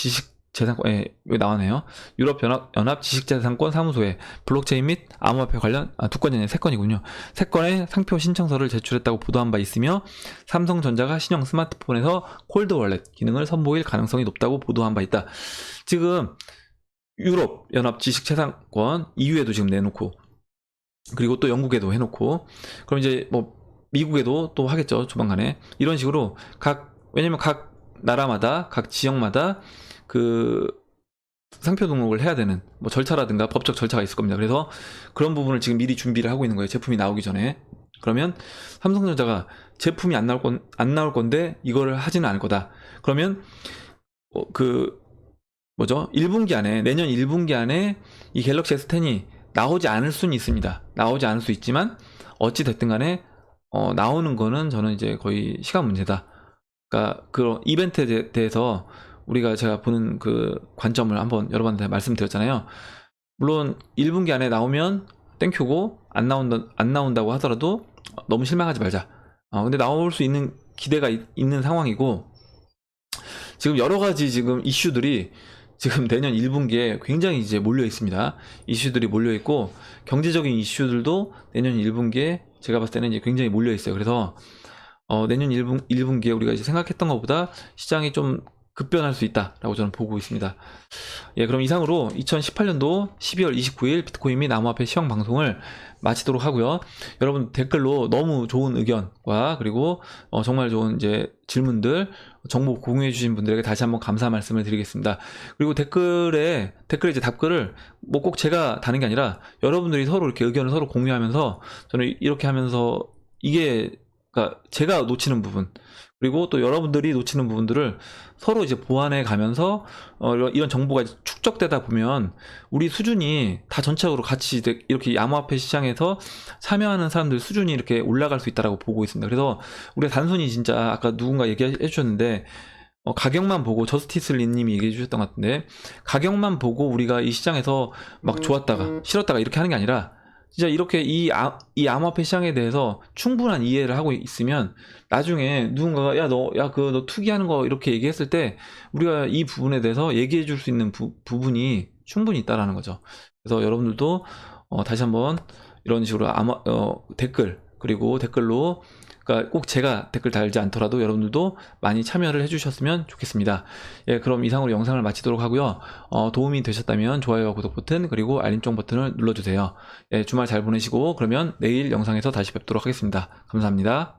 여기 나와네요. 유럽연합 지식재산권 사무소에 블록체인 및 암호화폐 관련 2건이 아니라 3건이군요. 3건의 상표 신청서를 제출했다고 보도한 바 있으며, 삼성전자가 신형 스마트폰에서 콜드 월렛 기능을 선보일 가능성이 높다고 보도한 바 있다. 지금 유럽연합 지식재산권 EU에도 지금 내놓고, 그리고 또 영국에도 해놓고, 그럼 이제 뭐 미국에도 또 하겠죠, 조만간에. 이런 식으로 왜냐면 각 나라마다 각 지역마다 그 상표 등록을 해야 되는 뭐 절차라든가 법적 절차가 있을 겁니다. 그래서 그런 부분을 지금 미리 준비를 하고 있는 거예요, 제품이 나오기 전에. 그러면 삼성전자가 제품이 안 나올 건데 이거를 하지는 않을 거다. 그러면 1분기 안에, 내년 1분기 안에 이 갤럭시 S10이 나오지 않을 수는 있습니다. 나오지 않을 수 있지만 어찌 됐든 간에 나오는 거는 저는 이제 거의 시간 문제다. 그러니까 그런 이벤트에 대해서 제가 보는 그 관점을 한번 여러분한테 말씀드렸잖아요. 물론 1분기 안에 나오면 땡큐고, 안 나온다고 하더라도 너무 실망하지 말자. 근데 나올 수 있는 기대가 있는 상황이고, 지금 여러 가지 지금 이슈들이 지금 내년 1분기에 굉장히 이제 몰려 있습니다. 이슈들이 몰려 있고, 경제적인 이슈들도 내년 1분기에 제가 봤을 때는 이제 굉장히 몰려 있어요. 그래서 내년 1분기에 우리가 이제 생각했던 것보다 시장이 좀 급변할 수 있다라고 저는 보고 있습니다. 예, 그럼 이상으로 2018년도 12월 29일 비트코인 및 암호화폐 시황 방송을 마치도록 하고요. 여러분 댓글로 너무 좋은 의견과 그리고 정말 좋은 이제 질문들, 정보 공유해 주신 분들에게 다시 한번 감사 말씀을 드리겠습니다. 그리고 댓글에 이제 답글을 뭐 꼭 제가 다는 게 아니라 여러분들이 서로 이렇게 의견을 서로 공유하면서, 저는 이렇게 하면서 그러니까 제가 놓치는 부분, 그리고 또 여러분들이 놓치는 부분들을 서로 이제 보완해 가면서 이런 정보가 축적되다 보면 우리 수준이 다 전체적으로 같이 이렇게 암호화폐 시장에서 참여하는 사람들 수준이 이렇게 올라갈 수 있다라고 보고 있습니다. 그래서 우리가 단순히 진짜 아까 누군가 얘기해 주셨는데, 가격만 보고, 저스티스리님이 얘기해 주셨던 것 같은데, 가격만 보고 우리가 이 시장에서 막 좋았다가 싫었다가 이렇게 하는 게 아니라, 진짜 이렇게 이 암호화폐 시장에 대해서 충분한 이해를 하고 있으면 나중에 누군가가 너 투기하는 거 이렇게 얘기했을 때 우리가 이 부분에 대해서 얘기해 줄 수 있는 부분이 충분히 있다라는 거죠. 그래서 여러분들도 다시 한번 이런 식으로 댓글, 그리고 댓글로, 그러니까 꼭 제가 댓글 달지 않더라도 여러분들도 많이 참여를 해주셨으면 좋겠습니다. 예, 그럼 이상으로 영상을 마치도록 하고요. 도움이 되셨다면 좋아요와 구독 버튼, 그리고 알림종 버튼을 눌러주세요. 예, 주말 잘 보내시고, 그러면 내일 영상에서 다시 뵙도록 하겠습니다. 감사합니다.